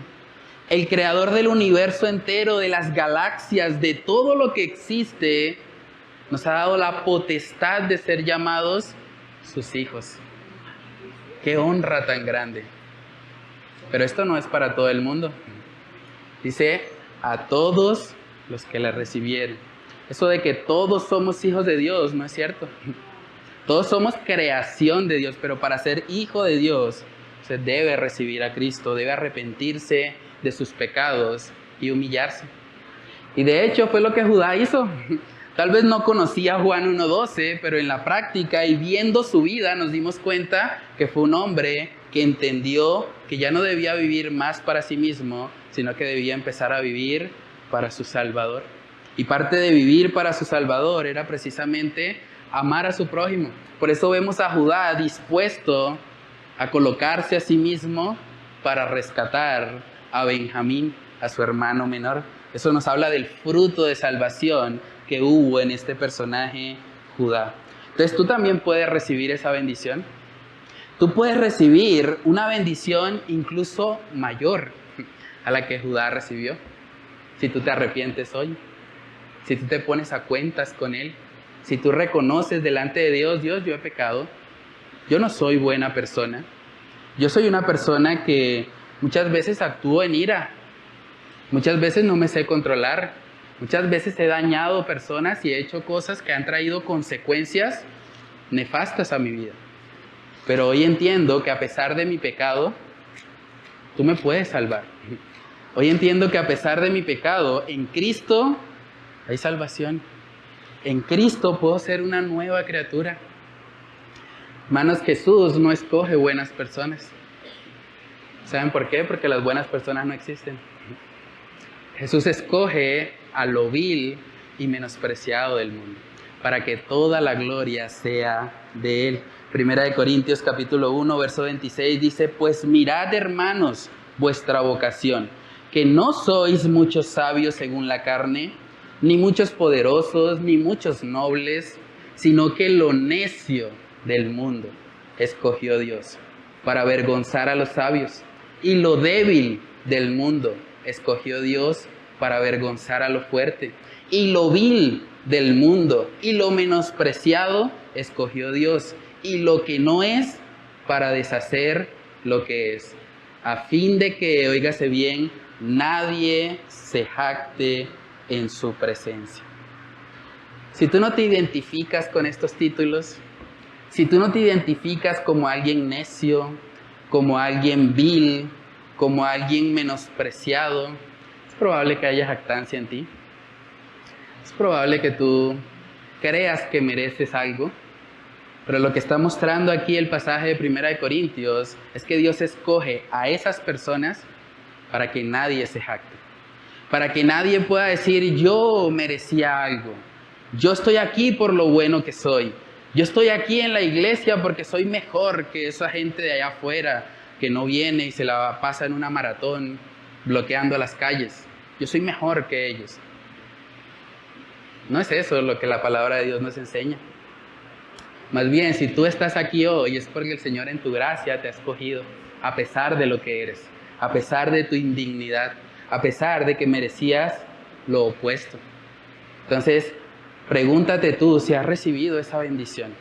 El creador del universo entero, de las galaxias, de todo lo que existe, nos ha dado la potestad de ser llamados sus hijos. ¡Qué honra tan grande! Pero esto no es para todo el mundo. Dice, a todos los que le recibieron. Eso de que todos somos hijos de Dios, no es cierto. Todos somos creación de Dios, pero para ser hijo de Dios, se debe recibir a Cristo, debe arrepentirse de sus pecados y humillarse. Y de hecho fue lo que Judá hizo. Tal vez no conocía a Juan 1:12, pero en la práctica y viendo su vida nos dimos cuenta que fue un hombre que entendió que ya no debía vivir más para sí mismo, sino que debía empezar a vivir para su Salvador. Y parte de vivir para su Salvador era precisamente amar a su prójimo. Por eso vemos a Judá dispuesto a colocarse a sí mismo para rescatar a Benjamín, a su hermano menor. Eso nos habla del fruto de salvación que hubo en este personaje Judá. Entonces tú también puedes recibir esa bendición. Tú puedes recibir una bendición incluso mayor a la que Judá recibió. Si tú te arrepientes hoy, si tú te pones a cuentas con Él, si tú reconoces delante de Dios, Dios, yo he pecado, yo no soy buena persona, yo soy una persona que muchas veces actúo en ira, muchas veces no me sé controlar, muchas veces he dañado personas y he hecho cosas que han traído consecuencias nefastas a mi vida. Pero hoy entiendo que a pesar de mi pecado, tú me puedes salvar. Hoy entiendo que a pesar de mi pecado, en Cristo hay salvación. En Cristo puedo ser una nueva criatura. Hermanos, Jesús no escoge buenas personas. ¿Saben por qué? Porque las buenas personas no existen. Jesús escoge a lo vil y menospreciado del mundo, para que toda la gloria sea de Él. Primera de Corintios capítulo 1, verso 26 dice, pues mirad, hermanos, vuestra vocación, que no sois muchos sabios según la carne, ni muchos poderosos, ni muchos nobles, sino que lo necio del mundo escogió Dios para avergonzar a los sabios, y lo débil del mundo escogió Dios para avergonzar a lo fuerte, y lo vil del mundo y lo menospreciado escogió Dios, y lo que no es para deshacer lo que es, a fin de que, óigase bien, nadie se jacte en su presencia. Si tú no te identificas con estos títulos, si tú no te identificas como alguien necio, como alguien vil, como alguien menospreciado, es probable que haya jactancia en ti. Es probable que tú creas que mereces algo, pero lo que está mostrando aquí el pasaje de 1 Corintios es que Dios escoge a esas personas para que nadie se jacte, para que nadie pueda decir yo merecía algo, yo estoy aquí por lo bueno que soy, yo estoy aquí en la iglesia porque soy mejor que esa gente de allá afuera que no viene y se la pasa en una maratón bloqueando las calles. Yo soy mejor que ellos. No es eso lo que la palabra de Dios nos enseña. Más bien, si tú estás aquí hoy es porque el Señor en tu gracia te ha escogido, a pesar de lo que eres, a pesar de tu indignidad, a pesar de que merecías lo opuesto. Entonces, pregúntate tú si has recibido esa bendición.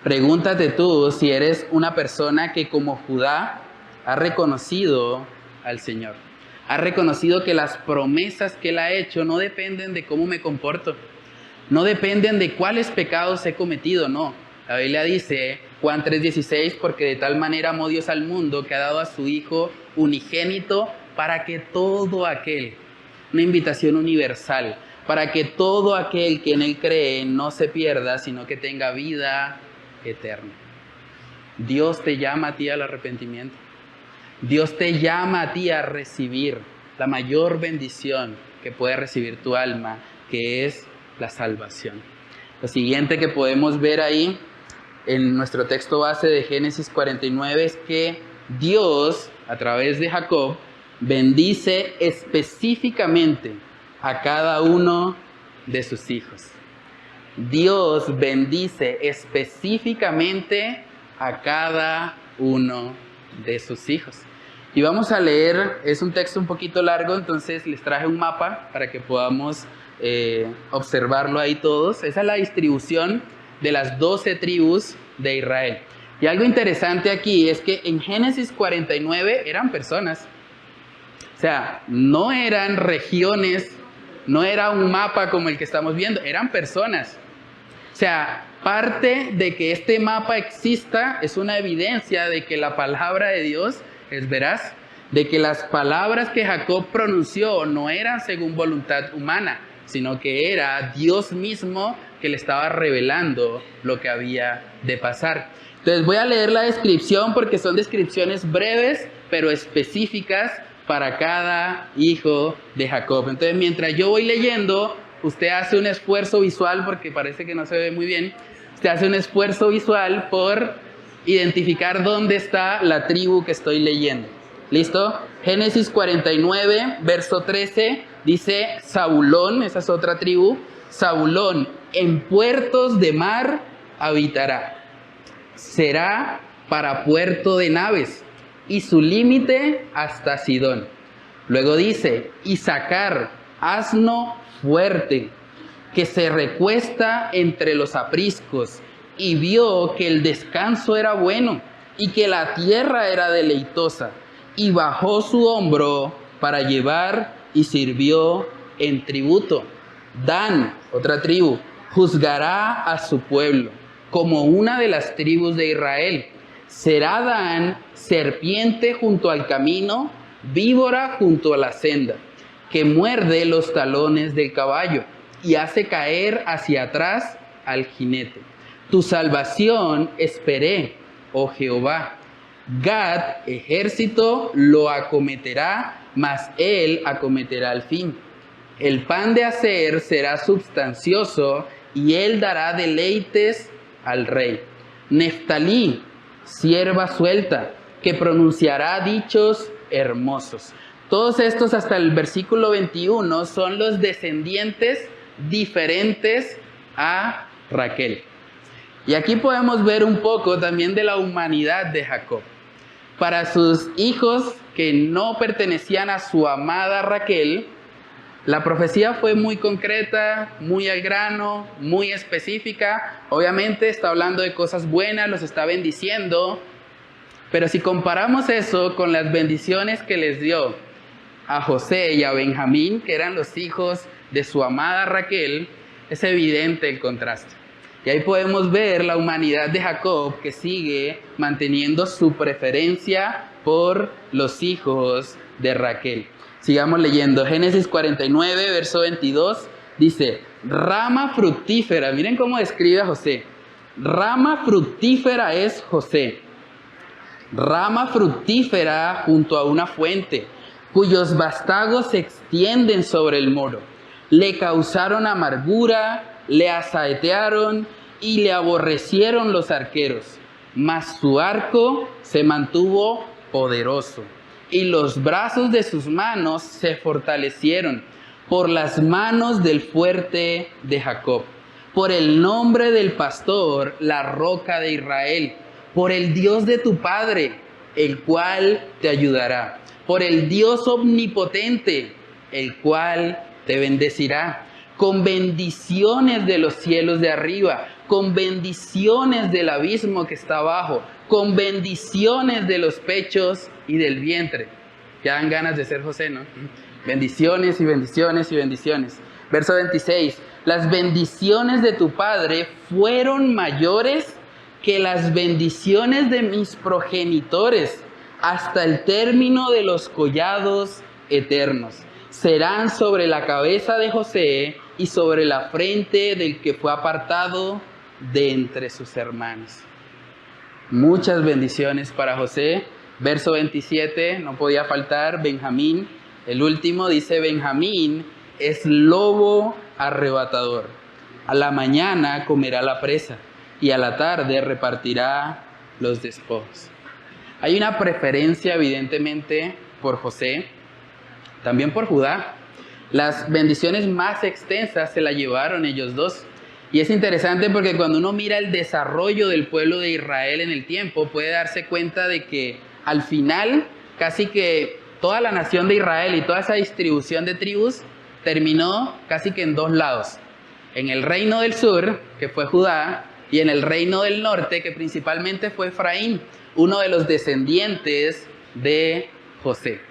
Pregúntate tú si eres una persona que como Judá ha reconocido al Señor. Ha reconocido que las promesas que Él ha hecho no dependen de cómo me comporto. No dependen de cuáles pecados he cometido, no. La Biblia dice, Juan 3:16, porque de tal manera amó Dios al mundo que ha dado a su Hijo unigénito para que todo aquel, una invitación universal, para que todo aquel que en Él cree no se pierda, sino que tenga vida eterna. Dios te llama a ti al arrepentimiento. Dios te llama a ti a recibir la mayor bendición que puede recibir tu alma, que es la salvación. Lo siguiente que podemos ver ahí en nuestro texto base de Génesis 49 es que Dios, a través de Jacob, bendice específicamente a cada uno de sus hijos. Dios bendice específicamente a cada uno de sus hijos. Y vamos a leer, es un texto un poquito largo, entonces les traje un mapa para que podamos observarlo ahí todos. Esa es la distribución de las 12 tribus de Israel. Y algo interesante aquí es que en Génesis 49 eran personas. O sea, no eran regiones, no era un mapa como el que estamos viendo, eran personas. O sea, parte de que este mapa exista es una evidencia de que la palabra de Dios es veraz, de que las palabras que Jacob pronunció no eran según voluntad humana, sino que era Dios mismo que le estaba revelando lo que había de pasar. Entonces voy a leer la descripción porque son descripciones breves, pero específicas para cada hijo de Jacob. Entonces mientras yo voy leyendo, usted hace un esfuerzo visual, porque parece que no se ve muy bien, usted hace un esfuerzo visual por identificar dónde está la tribu que estoy leyendo. ¿Listo? Génesis 49, verso 13, dice Zabulón, esa es otra tribu, Zabulón, en puertos de mar habitará. Será para puerto de naves y su límite hasta Sidón. Luego dice, Isacar, asno fuerte, que se recuesta entre los apriscos, y vio que el descanso era bueno y que la tierra era deleitosa, y bajó su hombro para llevar y sirvió en tributo. Dan, otra tribu, juzgará a su pueblo como una de las tribus de Israel. Será Dan serpiente junto al camino, víbora junto a la senda, que muerde los talones del caballo y hace caer hacia atrás al jinete. Tu salvación esperé, oh Jehová. Gad, ejército, lo acometerá, mas él acometerá al fin. El pan de hacer será substancioso y él dará deleites al rey. Neftalí, sierva suelta, que pronunciará dichos hermosos. Todos estos hasta el versículo 21 son los descendientes diferentes a Raquel. Y aquí podemos ver un poco también de la humanidad de Jacob. Para sus hijos que no pertenecían a su amada Raquel, la profecía fue muy concreta, muy al grano, muy específica. Obviamente está hablando de cosas buenas, los está bendiciendo. Pero si comparamos eso con las bendiciones que les dio a José y a Benjamín, que eran los hijos de su amada Raquel, es evidente el contraste. Y ahí podemos ver la humanidad de Jacob, que sigue manteniendo su preferencia por los hijos de Raquel. Sigamos leyendo. Génesis 49, verso 22, dice, rama fructífera. Miren cómo describe a José. Rama fructífera es José. Rama fructífera junto a una fuente, cuyos vástagos se extienden sobre el muro. Le causaron amargura, le asaetearon y le aborrecieron los arqueros. Mas su arco se mantuvo poderoso, y los brazos de sus manos se fortalecieron por las manos del fuerte de Jacob, por el nombre del pastor, la roca de Israel, por el Dios de tu padre, el cual te ayudará, por el Dios omnipotente, el cual te bendecirá, con bendiciones de los cielos de arriba, con bendiciones del abismo que está abajo, con bendiciones de los pechos y del vientre. Ya dan ganas de ser José, ¿no? Bendiciones y bendiciones y bendiciones. Verso 26. Las bendiciones de tu padre fueron mayores que las bendiciones de mis progenitores, hasta el término de los collados eternos. Serán sobre la cabeza de José y sobre la frente del que fue apartado de entre sus hermanos. Muchas bendiciones para José. Verso 27, no podía faltar Benjamín. El último dice, Benjamín es lobo arrebatador. A la mañana comerá la presa y a la tarde repartirá los despojos. Hay una preferencia evidentemente por José, también por Judá. Las bendiciones más extensas se las llevaron ellos dos. Y es interesante porque cuando uno mira el desarrollo del pueblo de Israel en el tiempo, puede darse cuenta de que al final casi que toda la nación de Israel y toda esa distribución de tribus terminó casi que en dos lados. En el reino del sur, que fue Judá, y en el reino del norte, que principalmente fue Efraín, uno de los descendientes de José.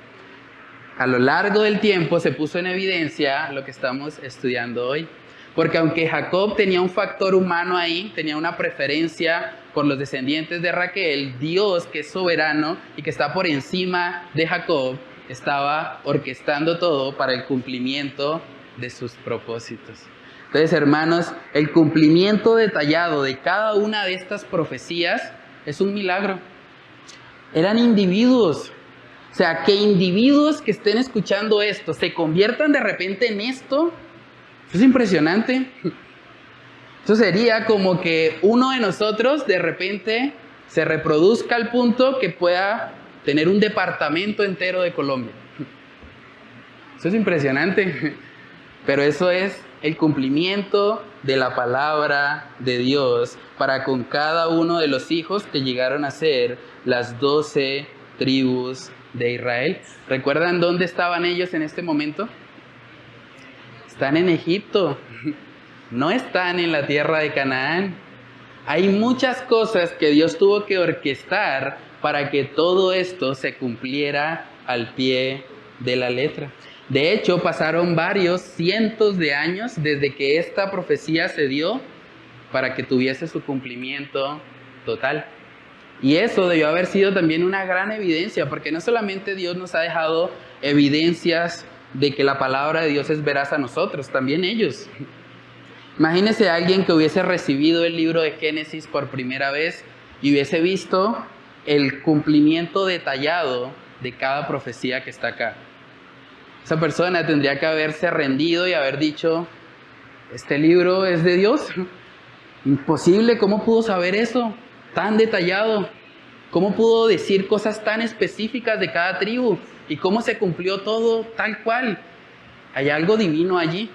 A lo largo del tiempo se puso en evidencia lo que estamos estudiando hoy. Porque aunque Jacob tenía un factor humano ahí, tenía una preferencia por los descendientes de Raquel, Dios, que es soberano y que está por encima de Jacob, estaba orquestando todo para el cumplimiento de sus propósitos. Entonces, hermanos, el cumplimiento detallado de cada una de estas profecías es un milagro. Eran individuos. O sea, que individuos que estén escuchando esto se conviertan de repente en esto, eso es impresionante. Eso sería como que uno de nosotros de repente se reproduzca al punto que pueda tener un departamento entero de Colombia. Eso es impresionante. Pero eso es el cumplimiento de la palabra de Dios para con cada uno de los hijos que llegaron a ser las 12 tribus de Israel. ¿Recuerdan dónde estaban ellos en este momento? Están en Egipto, no están en la tierra de Canaán. Hay muchas cosas que Dios tuvo que orquestar para que todo esto se cumpliera al pie de la letra. De hecho, pasaron varios cientos de años desde que esta profecía se dio para que tuviese su cumplimiento total. Y eso debió haber sido también una gran evidencia, porque no solamente Dios nos ha dejado evidencias de que la palabra de Dios es veraz a nosotros, también ellos. Imagínese a alguien que hubiese recibido el libro de Génesis por primera vez y hubiese visto el cumplimiento detallado de cada profecía que está acá. Esa persona tendría que haberse rendido y haber dicho, ¿este libro es de Dios? Imposible, ¿cómo pudo saber eso tan detallado? ¿Cómo pudo decir cosas tan específicas de cada tribu? ¿Y cómo se cumplió todo tal cual? Hay algo divino allí.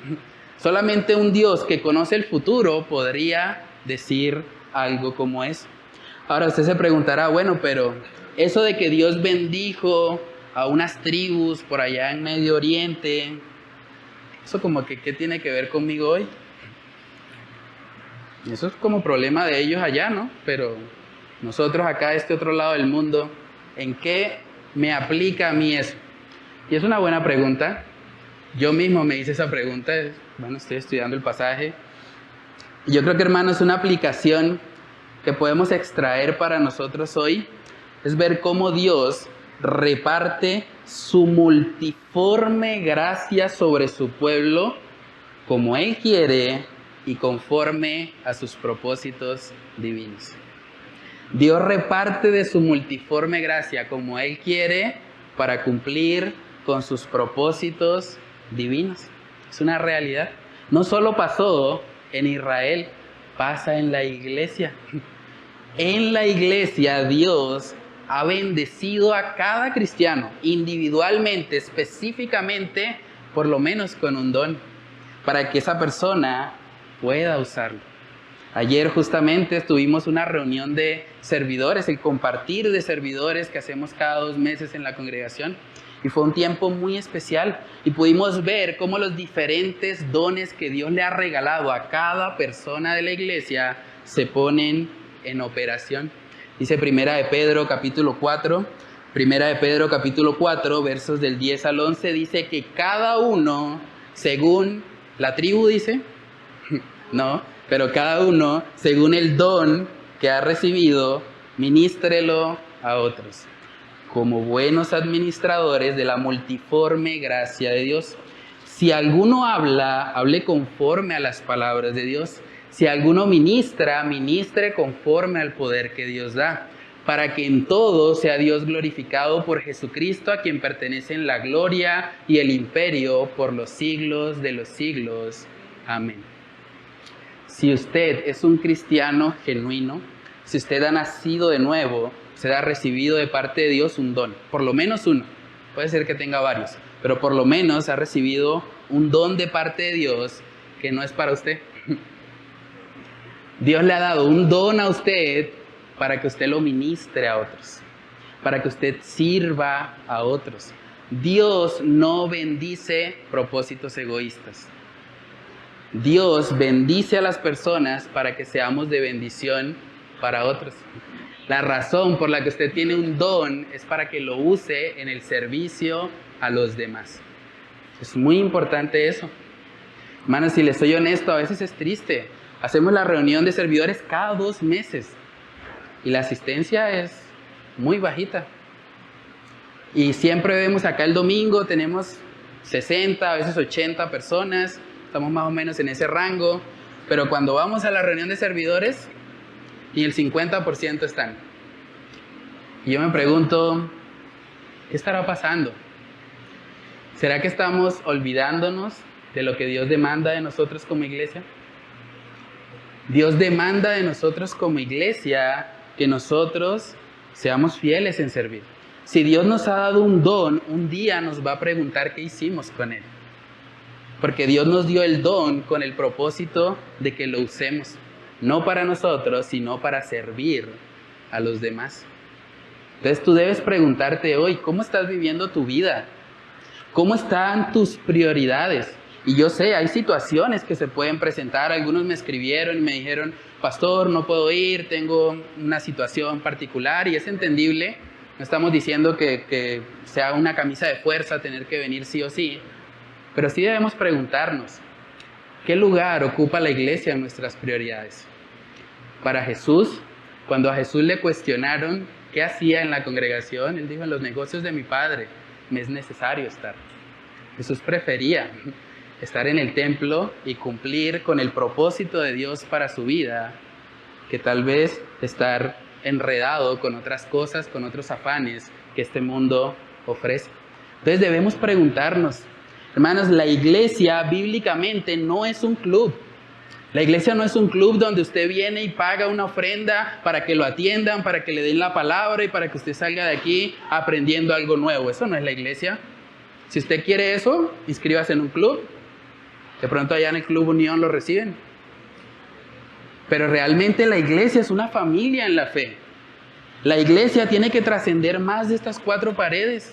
Solamente un Dios que conoce el futuro podría decir algo como eso. Ahora usted se preguntará, bueno, pero eso de que Dios bendijo a unas tribus por allá en Medio Oriente, eso como que ¿qué tiene que ver conmigo hoy? Eso es como problema de ellos allá, ¿no? Pero nosotros acá, este otro lado del mundo, ¿en qué me aplica a mí eso? Y es una buena pregunta. Yo mismo me hice esa pregunta. Bueno, estoy estudiando el pasaje. Y yo creo que, hermanos, una aplicación que podemos extraer para nosotros hoy es ver cómo Dios reparte su multiforme gracia sobre su pueblo como Él quiere y conforme a sus propósitos divinos. Dios reparte de su multiforme gracia como Él quiere para cumplir con sus propósitos divinos. Es una realidad. No solo pasó en Israel, pasa en la iglesia. En la iglesia Dios ha bendecido a cada cristiano individualmente, específicamente, por lo menos con un don, para que esa persona pueda usarlo. Ayer justamente tuvimos una reunión de servidores, el compartir de servidores que hacemos cada 2 meses en la congregación. Y fue un tiempo muy especial y pudimos ver cómo los diferentes dones que Dios le ha regalado a cada persona de la iglesia se ponen en operación. Dice Primera de Pedro capítulo 4, versos del 10 al 11, dice que cada uno, según la tribu, dice, no, pero cada uno, según el don que ha recibido, ministrelo a otros, como buenos administradores de la multiforme gracia de Dios. Si alguno habla, hable conforme a las palabras de Dios. Si alguno ministra, ministre conforme al poder que Dios da, para que en todo sea Dios glorificado por Jesucristo, a quien pertenecen la gloria y el imperio por los siglos de los siglos. Amén. Si usted es un cristiano genuino, si usted ha nacido de nuevo, usted ha recibido de parte de Dios un don, por lo menos uno. Puede ser que tenga varios, pero por lo menos ha recibido un don de parte de Dios que no es para usted. Dios le ha dado un don a usted para que usted lo ministre a otros, para que usted sirva a otros. Dios no bendice propósitos egoístas. Dios bendice a las personas para que seamos de bendición para otros. La razón por la que usted tiene un don es para que lo use en el servicio a los demás. Es muy importante eso. Hermanos, si les soy honesto, a veces es triste. Hacemos la reunión de servidores cada 2 meses y la asistencia es muy bajita. Y siempre vemos acá el domingo, tenemos 60, a veces 80 personas, estamos más o menos en ese rango, pero cuando vamos a la reunión de servidores, y el 50% están. Y yo me pregunto, ¿qué estará pasando? ¿Será que estamos olvidándonos de lo que Dios demanda de nosotros como iglesia? Dios demanda de nosotros como iglesia que nosotros seamos fieles en servir. Si Dios nos ha dado un don, un día nos va a preguntar qué hicimos con él. Porque Dios nos dio el don con el propósito de que lo usemos, no para nosotros, sino para servir a los demás. Entonces tú debes preguntarte hoy, ¿cómo estás viviendo tu vida? ¿Cómo están tus prioridades? Y yo sé, hay situaciones que se pueden presentar. Algunos me escribieron y me dijeron, pastor, no puedo ir, tengo una situación particular, y es entendible. No estamos diciendo que sea una camisa de fuerza tener que venir sí o sí, pero sí debemos preguntarnos, ¿qué lugar ocupa la iglesia en nuestras prioridades? Para Jesús, cuando a Jesús le cuestionaron qué hacía en la congregación, él dijo, en los negocios de mi Padre me es necesario estar. Jesús prefería estar en el templo y cumplir con el propósito de Dios para su vida, que tal vez estar enredado con otras cosas, con otros afanes que este mundo ofrece. Entonces debemos preguntarnos, hermanos, la iglesia bíblicamente no es un club. La iglesia no es un club donde usted viene y paga una ofrenda para que lo atiendan, para que le den la palabra y para que usted salga de aquí aprendiendo algo nuevo. Eso no es la iglesia. Si usted quiere eso, inscríbase en un club. De pronto allá en el Club Unión lo reciben. Pero realmente la iglesia es una familia en la fe. La iglesia tiene que trascender más de estas 4 paredes.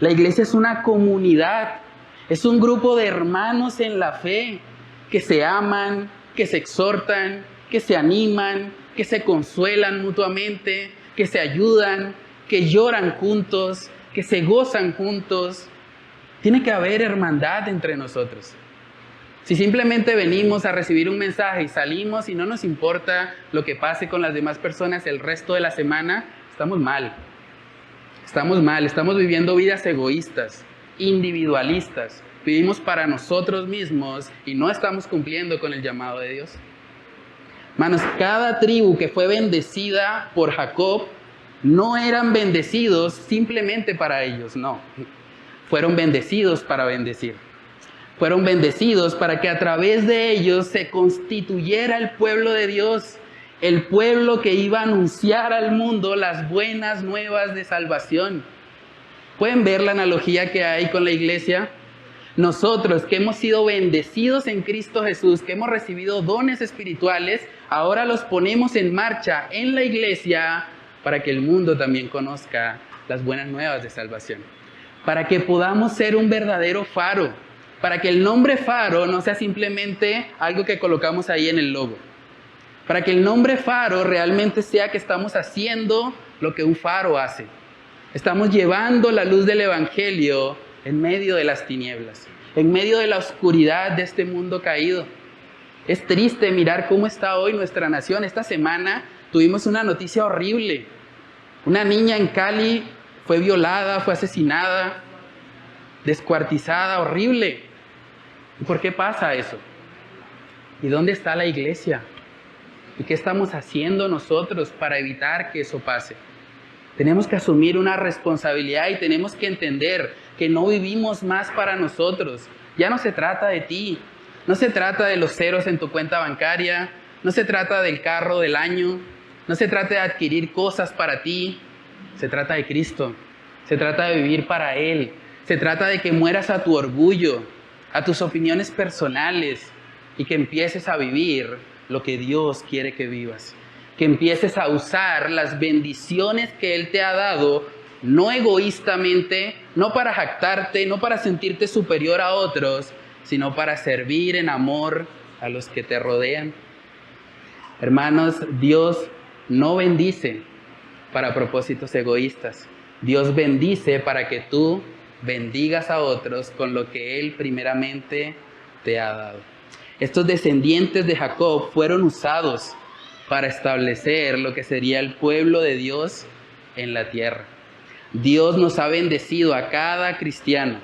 La iglesia es una comunidad. Es un grupo de hermanos en la fe que se aman, que se exhortan, que se animan, que se consuelan mutuamente, que se ayudan, que lloran juntos, que se gozan juntos. Tiene que haber hermandad entre nosotros. Si simplemente venimos a recibir un mensaje y salimos y no nos importa lo que pase con las demás personas el resto de la semana, estamos mal. Estamos mal, estamos viviendo vidas egoístas, individualistas. Vivimos para nosotros mismos y no estamos cumpliendo con el llamado de Dios. Hermanos, cada tribu que fue bendecida por Jacob no eran bendecidos simplemente para ellos, no. Fueron bendecidos para bendecir. Fueron bendecidos para que a través de ellos se constituyera el pueblo de Dios, el pueblo que iba a anunciar al mundo las buenas nuevas de salvación. ¿Pueden ver la analogía que hay con la iglesia? Nosotros que hemos sido bendecidos en Cristo Jesús, que hemos recibido dones espirituales, ahora los ponemos en marcha en la iglesia para que el mundo también conozca las buenas nuevas de salvación. Para que podamos ser un verdadero faro, para que el nombre faro no sea simplemente algo que colocamos ahí en el logo. Para que el nombre faro realmente sea que estamos haciendo lo que un faro hace. Estamos llevando la luz del evangelio en medio de las tinieblas, en medio de la oscuridad de este mundo caído. Es triste mirar cómo está hoy nuestra nación. Esta semana tuvimos una noticia horrible. Una niña en Cali fue violada, fue asesinada, descuartizada, horrible. ¿Y por qué pasa eso? ¿Y dónde está la iglesia? ¿Y qué estamos haciendo nosotros para evitar que eso pase? Tenemos que asumir una responsabilidad y tenemos que entender que no vivimos más para nosotros. Ya no se trata de ti, no se trata de los ceros en tu cuenta bancaria, no se trata del carro del año, no se trata de adquirir cosas para ti, se trata de Cristo, se trata de vivir para Él, se trata de que mueras a tu orgullo, a tus opiniones personales y que empieces a vivir lo que Dios quiere que vivas. Que empieces a usar las bendiciones que Él te ha dado, no egoístamente, no para jactarte, no para sentirte superior a otros, sino para servir en amor a los que te rodean. Hermanos, Dios no bendice para propósitos egoístas. Dios bendice para que tú bendigas a otros con lo que Él primeramente te ha dado. Estos descendientes de Jacob fueron usados para establecer lo que sería el pueblo de Dios en la tierra. Dios nos ha bendecido a cada cristiano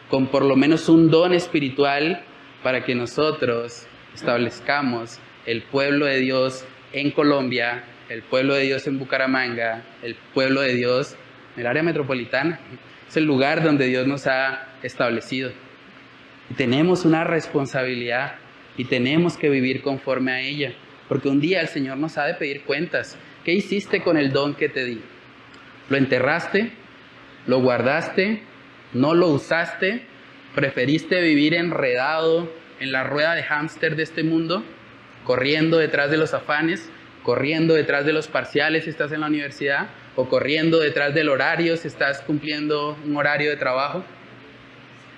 con por lo menos un don espiritual para que nosotros establezcamos el pueblo de Dios en Colombia, el pueblo de Dios en Bucaramanga, el pueblo de Dios en el área metropolitana. Es el lugar donde Dios nos ha establecido. Y tenemos una responsabilidad y tenemos que vivir conforme a ella. Porque un día el Señor nos ha de pedir cuentas. ¿Qué hiciste con el don que te di? ¿Lo enterraste? ¿Lo guardaste? ¿No lo usaste? ¿Preferiste vivir enredado en la rueda de hámster de este mundo, corriendo detrás de los afanes, corriendo detrás de los parciales si estás en la universidad, o corriendo detrás del horario si estás cumpliendo un horario de trabajo?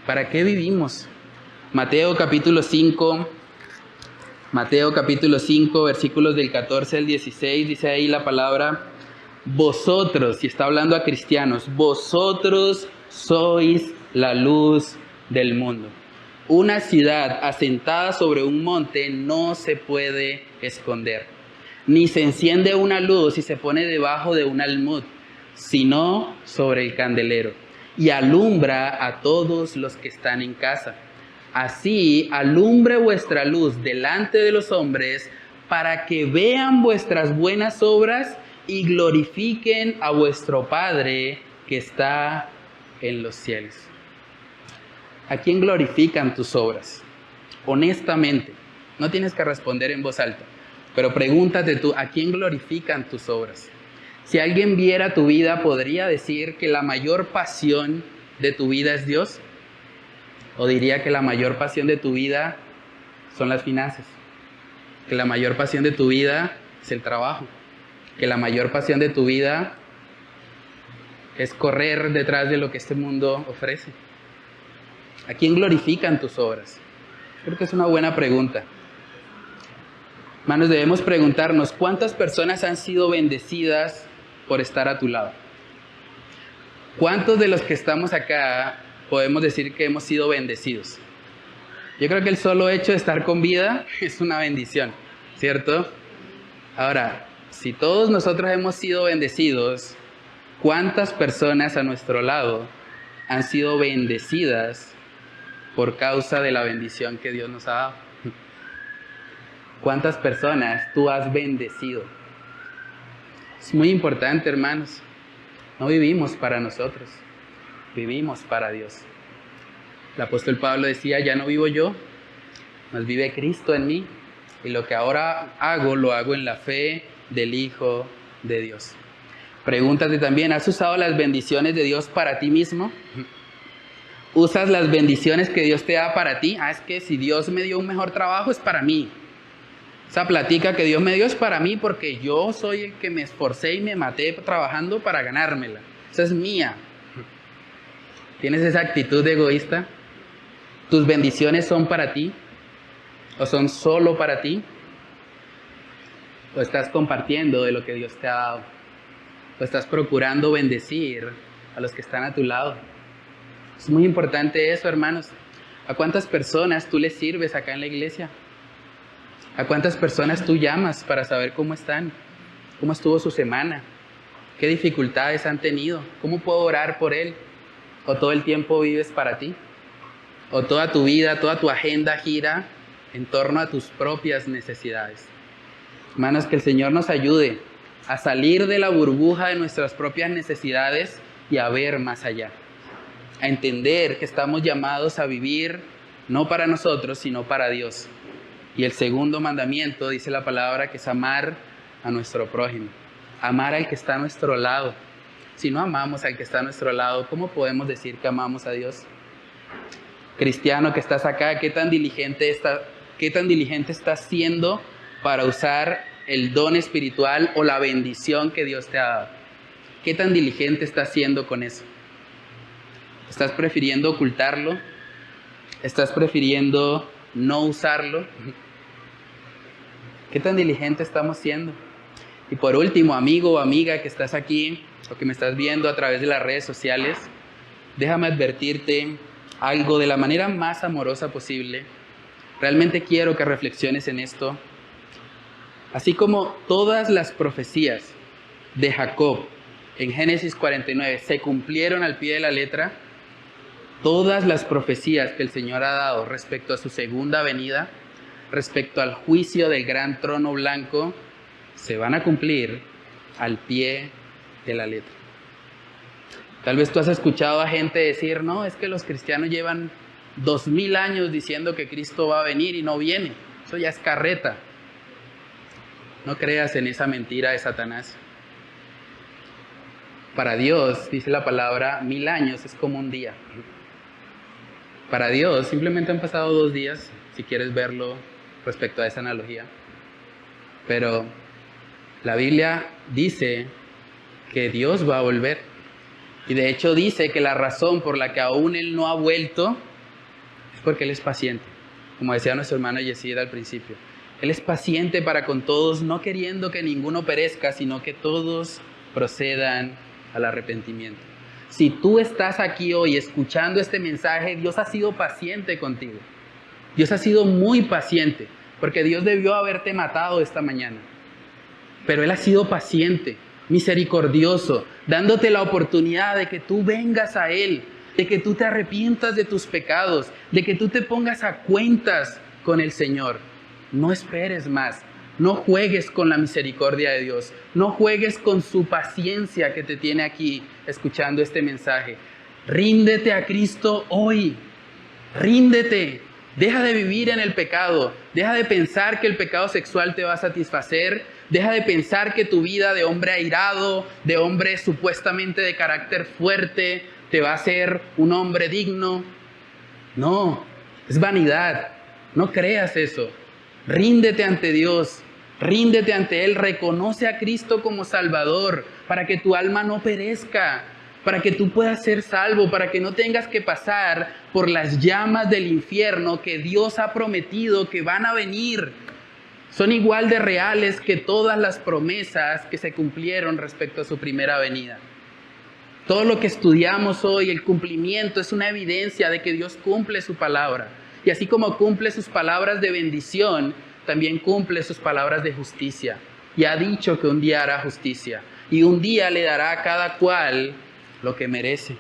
¿Para qué vivimos? Mateo capítulo 5, versículos del 14 al 16, dice ahí la palabra: vosotros, y está hablando a cristianos, vosotros sois la luz del mundo. Una ciudad asentada sobre un monte no se puede esconder, ni se enciende una luz y se pone debajo de un almud, sino sobre el candelero, y alumbra a todos los que están en casa. Así alumbre vuestra luz delante de los hombres, para que vean vuestras buenas obras y glorifiquen a vuestro Padre que está en los cielos. ¿A quién glorifican tus obras? Honestamente, no tienes que responder en voz alta, pero pregúntate tú, ¿a quién glorifican tus obras? Si alguien viera tu vida, ¿podría decir que la mayor pasión de tu vida es Dios? ¿O diría que la mayor pasión de tu vida son las finanzas? Que la mayor pasión de tu vida es el trabajo. Que la mayor pasión de tu vida es correr detrás de lo que este mundo ofrece. ¿A quién glorifican tus obras? Creo que es una buena pregunta. Hermanos, debemos preguntarnos, ¿cuántas personas han sido bendecidas por estar a tu lado? ¿Cuántos de los que estamos acá podemos decir que hemos sido bendecidos? Yo creo que el solo hecho de estar con vida es una bendición, ¿cierto? Ahora, si todos nosotros hemos sido bendecidos, ¿cuántas personas a nuestro lado han sido bendecidas por causa de la bendición que Dios nos ha dado? ¿Cuántas personas tú has bendecido? Es muy importante, hermanos. No vivimos para nosotros, vivimos para Dios. El apóstol Pablo decía, ya no vivo yo, mas vive Cristo en mí. Y lo que ahora hago, lo hago en la fe del Hijo de Dios. Pregúntate también, ¿has usado las bendiciones de Dios para ti mismo? ¿Usas las bendiciones que Dios te da para ti? Es que si Dios me dio un mejor trabajo es para mí. Esa plática que Dios me dio es para mí porque yo soy el que me esforcé y me maté trabajando para ganármela. Esa es mía. ¿Tienes esa actitud egoísta? ¿Tus bendiciones son para ti? ¿O son solo para ti? ¿O estás compartiendo de lo que Dios te ha dado? ¿O estás procurando bendecir a los que están a tu lado? Es muy importante eso, hermanos. ¿A cuántas personas tú les sirves acá en la iglesia? ¿A cuántas personas tú llamas para saber cómo están? ¿Cómo estuvo su semana? ¿Qué dificultades han tenido? ¿Cómo puedo orar por él? ¿O todo el tiempo vives para ti? ¿O toda tu vida, toda tu agenda gira en torno a tus propias necesidades? Hermanos, que el Señor nos ayude a salir de la burbuja de nuestras propias necesidades y a ver más allá. A entender que estamos llamados a vivir no para nosotros, sino para Dios. Y el segundo mandamiento, dice la palabra, que es amar a nuestro prójimo. Amar al que está a nuestro lado. Si no amamos al que está a nuestro lado, ¿cómo podemos decir que amamos a Dios? Cristiano que estás acá, ¿qué tan diligente estás siendo para usar el don espiritual o la bendición que Dios te ha dado? ¿Qué tan diligente estás siendo con eso? ¿Estás prefiriendo ocultarlo? ¿Estás prefiriendo no usarlo? ¿Qué tan diligente estamos siendo? Y por último, amigo o amiga que estás aquí o que me estás viendo a través de las redes sociales, déjame advertirte algo de la manera más amorosa posible. Realmente quiero que reflexiones en esto. Así como todas las profecías de Jacob en Génesis 49 se cumplieron al pie de la letra, todas las profecías que el Señor ha dado respecto a su segunda venida, respecto al juicio del gran trono blanco, se van a cumplir al pie de la letra. Tal vez tú has escuchado a gente decir, no, es que los cristianos llevan 2000 años diciendo que Cristo va a venir y no viene. Eso ya es carreta. No creas en esa mentira de Satanás. Para Dios, dice la palabra, 1000 años es como un día. Para Dios simplemente han pasado 2 días, si quieres verlo respecto a esa analogía. Pero la Biblia dice que Dios va a volver. Y de hecho dice que la razón por la que aún Él no ha vuelto es porque Él es paciente. Como decía nuestro hermano Yesid al principio. Él es paciente para con todos, no queriendo que ninguno perezca, sino que todos procedan al arrepentimiento. Si tú estás aquí hoy escuchando este mensaje, Dios ha sido paciente contigo. Dios ha sido muy paciente, porque Dios debió haberte matado esta mañana. Pero Él ha sido paciente, misericordioso, dándote la oportunidad de que tú vengas a Él, de que tú te arrepientas de tus pecados, de que tú te pongas a cuentas con el Señor. No esperes más. No juegues con la misericordia de Dios. No juegues con su paciencia que te tiene aquí escuchando este mensaje. Ríndete a Cristo hoy. Ríndete. Deja de vivir en el pecado. Deja de pensar que el pecado sexual te va a satisfacer. Deja de pensar que tu vida de hombre airado, de hombre supuestamente de carácter fuerte, te va a hacer un hombre digno. No, es vanidad. No creas eso. Ríndete ante Dios, ríndete ante Él, reconoce a Cristo como Salvador para que tu alma no perezca, para que tú puedas ser salvo, para que no tengas que pasar por las llamas del infierno que Dios ha prometido que van a venir. Son igual de reales que todas las promesas que se cumplieron respecto a su primera venida. Todo lo que estudiamos hoy, el cumplimiento, es una evidencia de que Dios cumple su palabra. Y así como cumple sus palabras de bendición, también cumple sus palabras de justicia. Y ha dicho que un día hará justicia. Y un día le dará a cada cual lo que merece.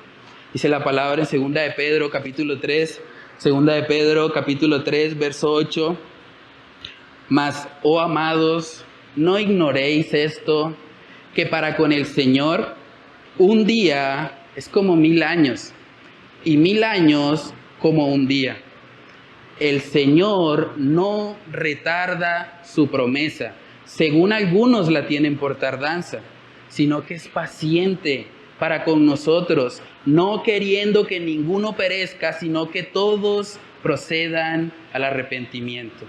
Dice la palabra en 2 de Pedro, capítulo 3. 2 de Pedro, capítulo 3, verso 8. Mas, oh amados, no ignoréis esto, que para con el Señor un día es como 1000 años. Y 1000 años como un día. El Señor no retarda su promesa, según algunos la tienen por tardanza, sino que es paciente para con nosotros, no queriendo que ninguno perezca, sino que todos procedan al arrepentimiento.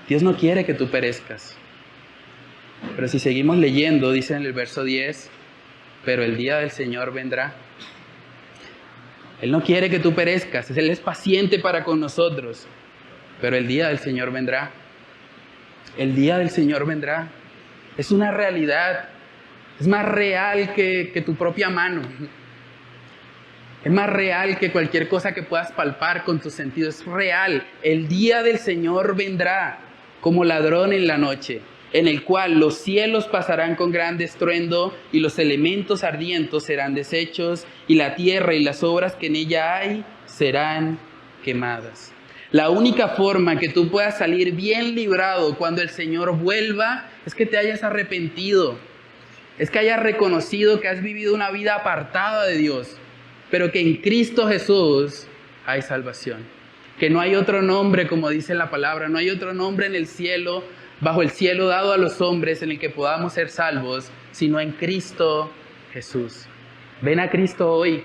Dios no quiere que tú perezcas. Pero si seguimos leyendo, dice en el verso 10, pero el día del Señor vendrá. Él no quiere que tú perezcas, Él es paciente para con nosotros, pero el día del Señor vendrá. El día del Señor vendrá. Es una realidad, es más real que tu propia mano. Es más real que cualquier cosa que puedas palpar con tus sentidos. Es real. El día del Señor vendrá como ladrón en la noche, en el cual los cielos pasarán con gran estruendo y los elementos ardientes serán deshechos y la tierra y las obras que en ella hay serán quemadas. La única forma que tú puedas salir bien librado cuando el Señor vuelva es que te hayas arrepentido, es que hayas reconocido que has vivido una vida apartada de Dios, pero que en Cristo Jesús hay salvación, que no hay otro nombre, como dice la palabra, no hay otro nombre en el cielo, bajo el cielo dado a los hombres en el que podamos ser salvos, sino en Cristo Jesús. Ven a Cristo hoy,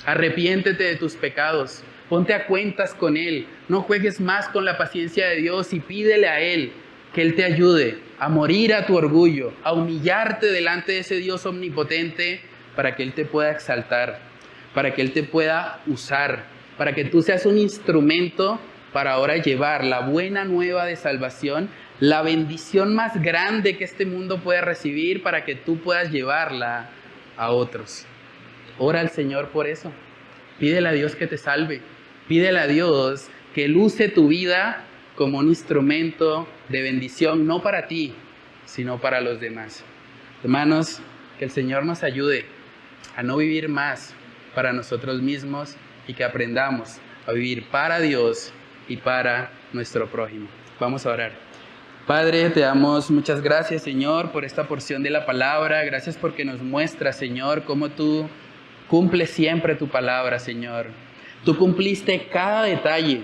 arrepiéntete de tus pecados, ponte a cuentas con Él, no juegues más con la paciencia de Dios y pídele a Él que Él te ayude a morir a tu orgullo, a humillarte delante de ese Dios omnipotente para que Él te pueda exaltar, para que Él te pueda usar, para que tú seas un instrumento para ahora llevar la buena nueva de salvación, la bendición más grande que este mundo puede recibir para que tú puedas llevarla a otros. Ora al Señor por eso. Pídele a Dios que te salve. Pídele a Dios que Él use tu vida como un instrumento de bendición, no para ti, sino para los demás. Hermanos, que el Señor nos ayude a no vivir más para nosotros mismos y que aprendamos a vivir para Dios y para nuestro prójimo. Vamos a orar. Padre, te damos muchas gracias, Señor, por esta porción de la palabra. Gracias porque nos muestra, Señor, cómo tú cumples siempre tu palabra, Señor. Tú cumpliste cada detalle,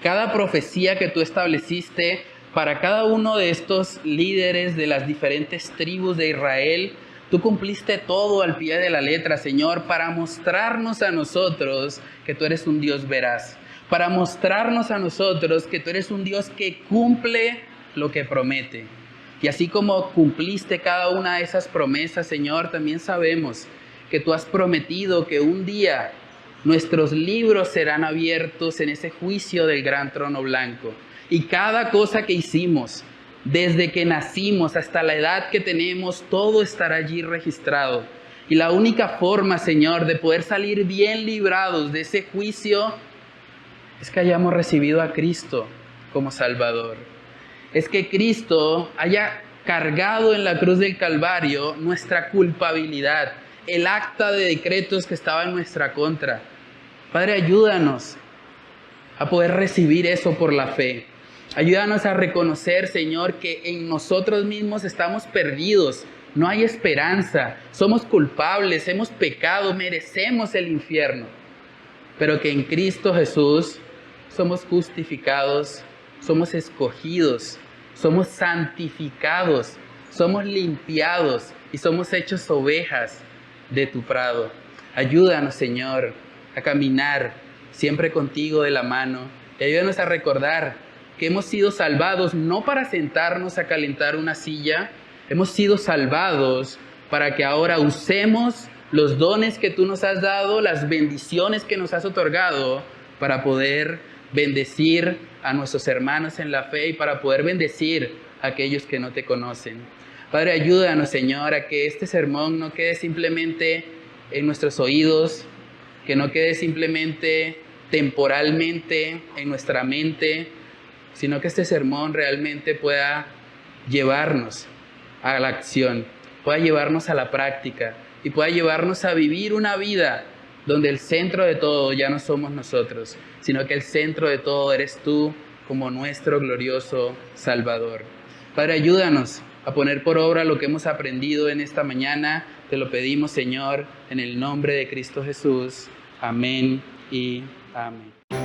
cada profecía que tú estableciste para cada uno de estos líderes de las diferentes tribus de Israel. Tú cumpliste todo al pie de la letra, Señor, para mostrarnos a nosotros que tú eres un Dios veraz, para mostrarnos a nosotros que tú eres un Dios que cumple lo que promete. Y así como cumpliste cada una de esas promesas, Señor, también sabemos que tú has prometido que un día nuestros libros serán abiertos en ese juicio del gran trono blanco. Y cada cosa que hicimos, desde que nacimos hasta la edad que tenemos, todo estará allí registrado. Y la única forma, Señor, de poder salir bien librados de ese juicio es que hayamos recibido a Cristo como Salvador. Es que Cristo haya cargado en la cruz del Calvario nuestra culpabilidad, el acta de decretos que estaba en nuestra contra. Padre, ayúdanos a poder recibir eso por la fe. Ayúdanos a reconocer, Señor, que en nosotros mismos estamos perdidos. No hay esperanza. Somos culpables, hemos pecado, merecemos el infierno. Pero que en Cristo Jesús somos justificados, somos escogidos, somos santificados, somos limpiados y somos hechos ovejas de tu prado. Ayúdanos, Señor, a caminar siempre contigo de la mano. Y ayúdanos a recordar que hemos sido salvados no para sentarnos a calentar una silla, hemos sido salvados para que ahora usemos los dones que tú nos has dado, las bendiciones que nos has otorgado, para poder bendecir a nuestros hermanos en la fe y para poder bendecir a aquellos que no te conocen. Padre, ayúdanos, Señor, a que este sermón no quede simplemente en nuestros oídos, que no quede simplemente temporalmente en nuestra mente, sino que este sermón realmente pueda llevarnos a la acción, pueda llevarnos a la práctica y pueda llevarnos a vivir una vida donde el centro de todo ya no somos nosotros, sino que el centro de todo eres tú como nuestro glorioso Salvador. Padre, ayúdanos a poner por obra lo que hemos aprendido en esta mañana. Te lo pedimos, Señor, en el nombre de Cristo Jesús. Amén y amén.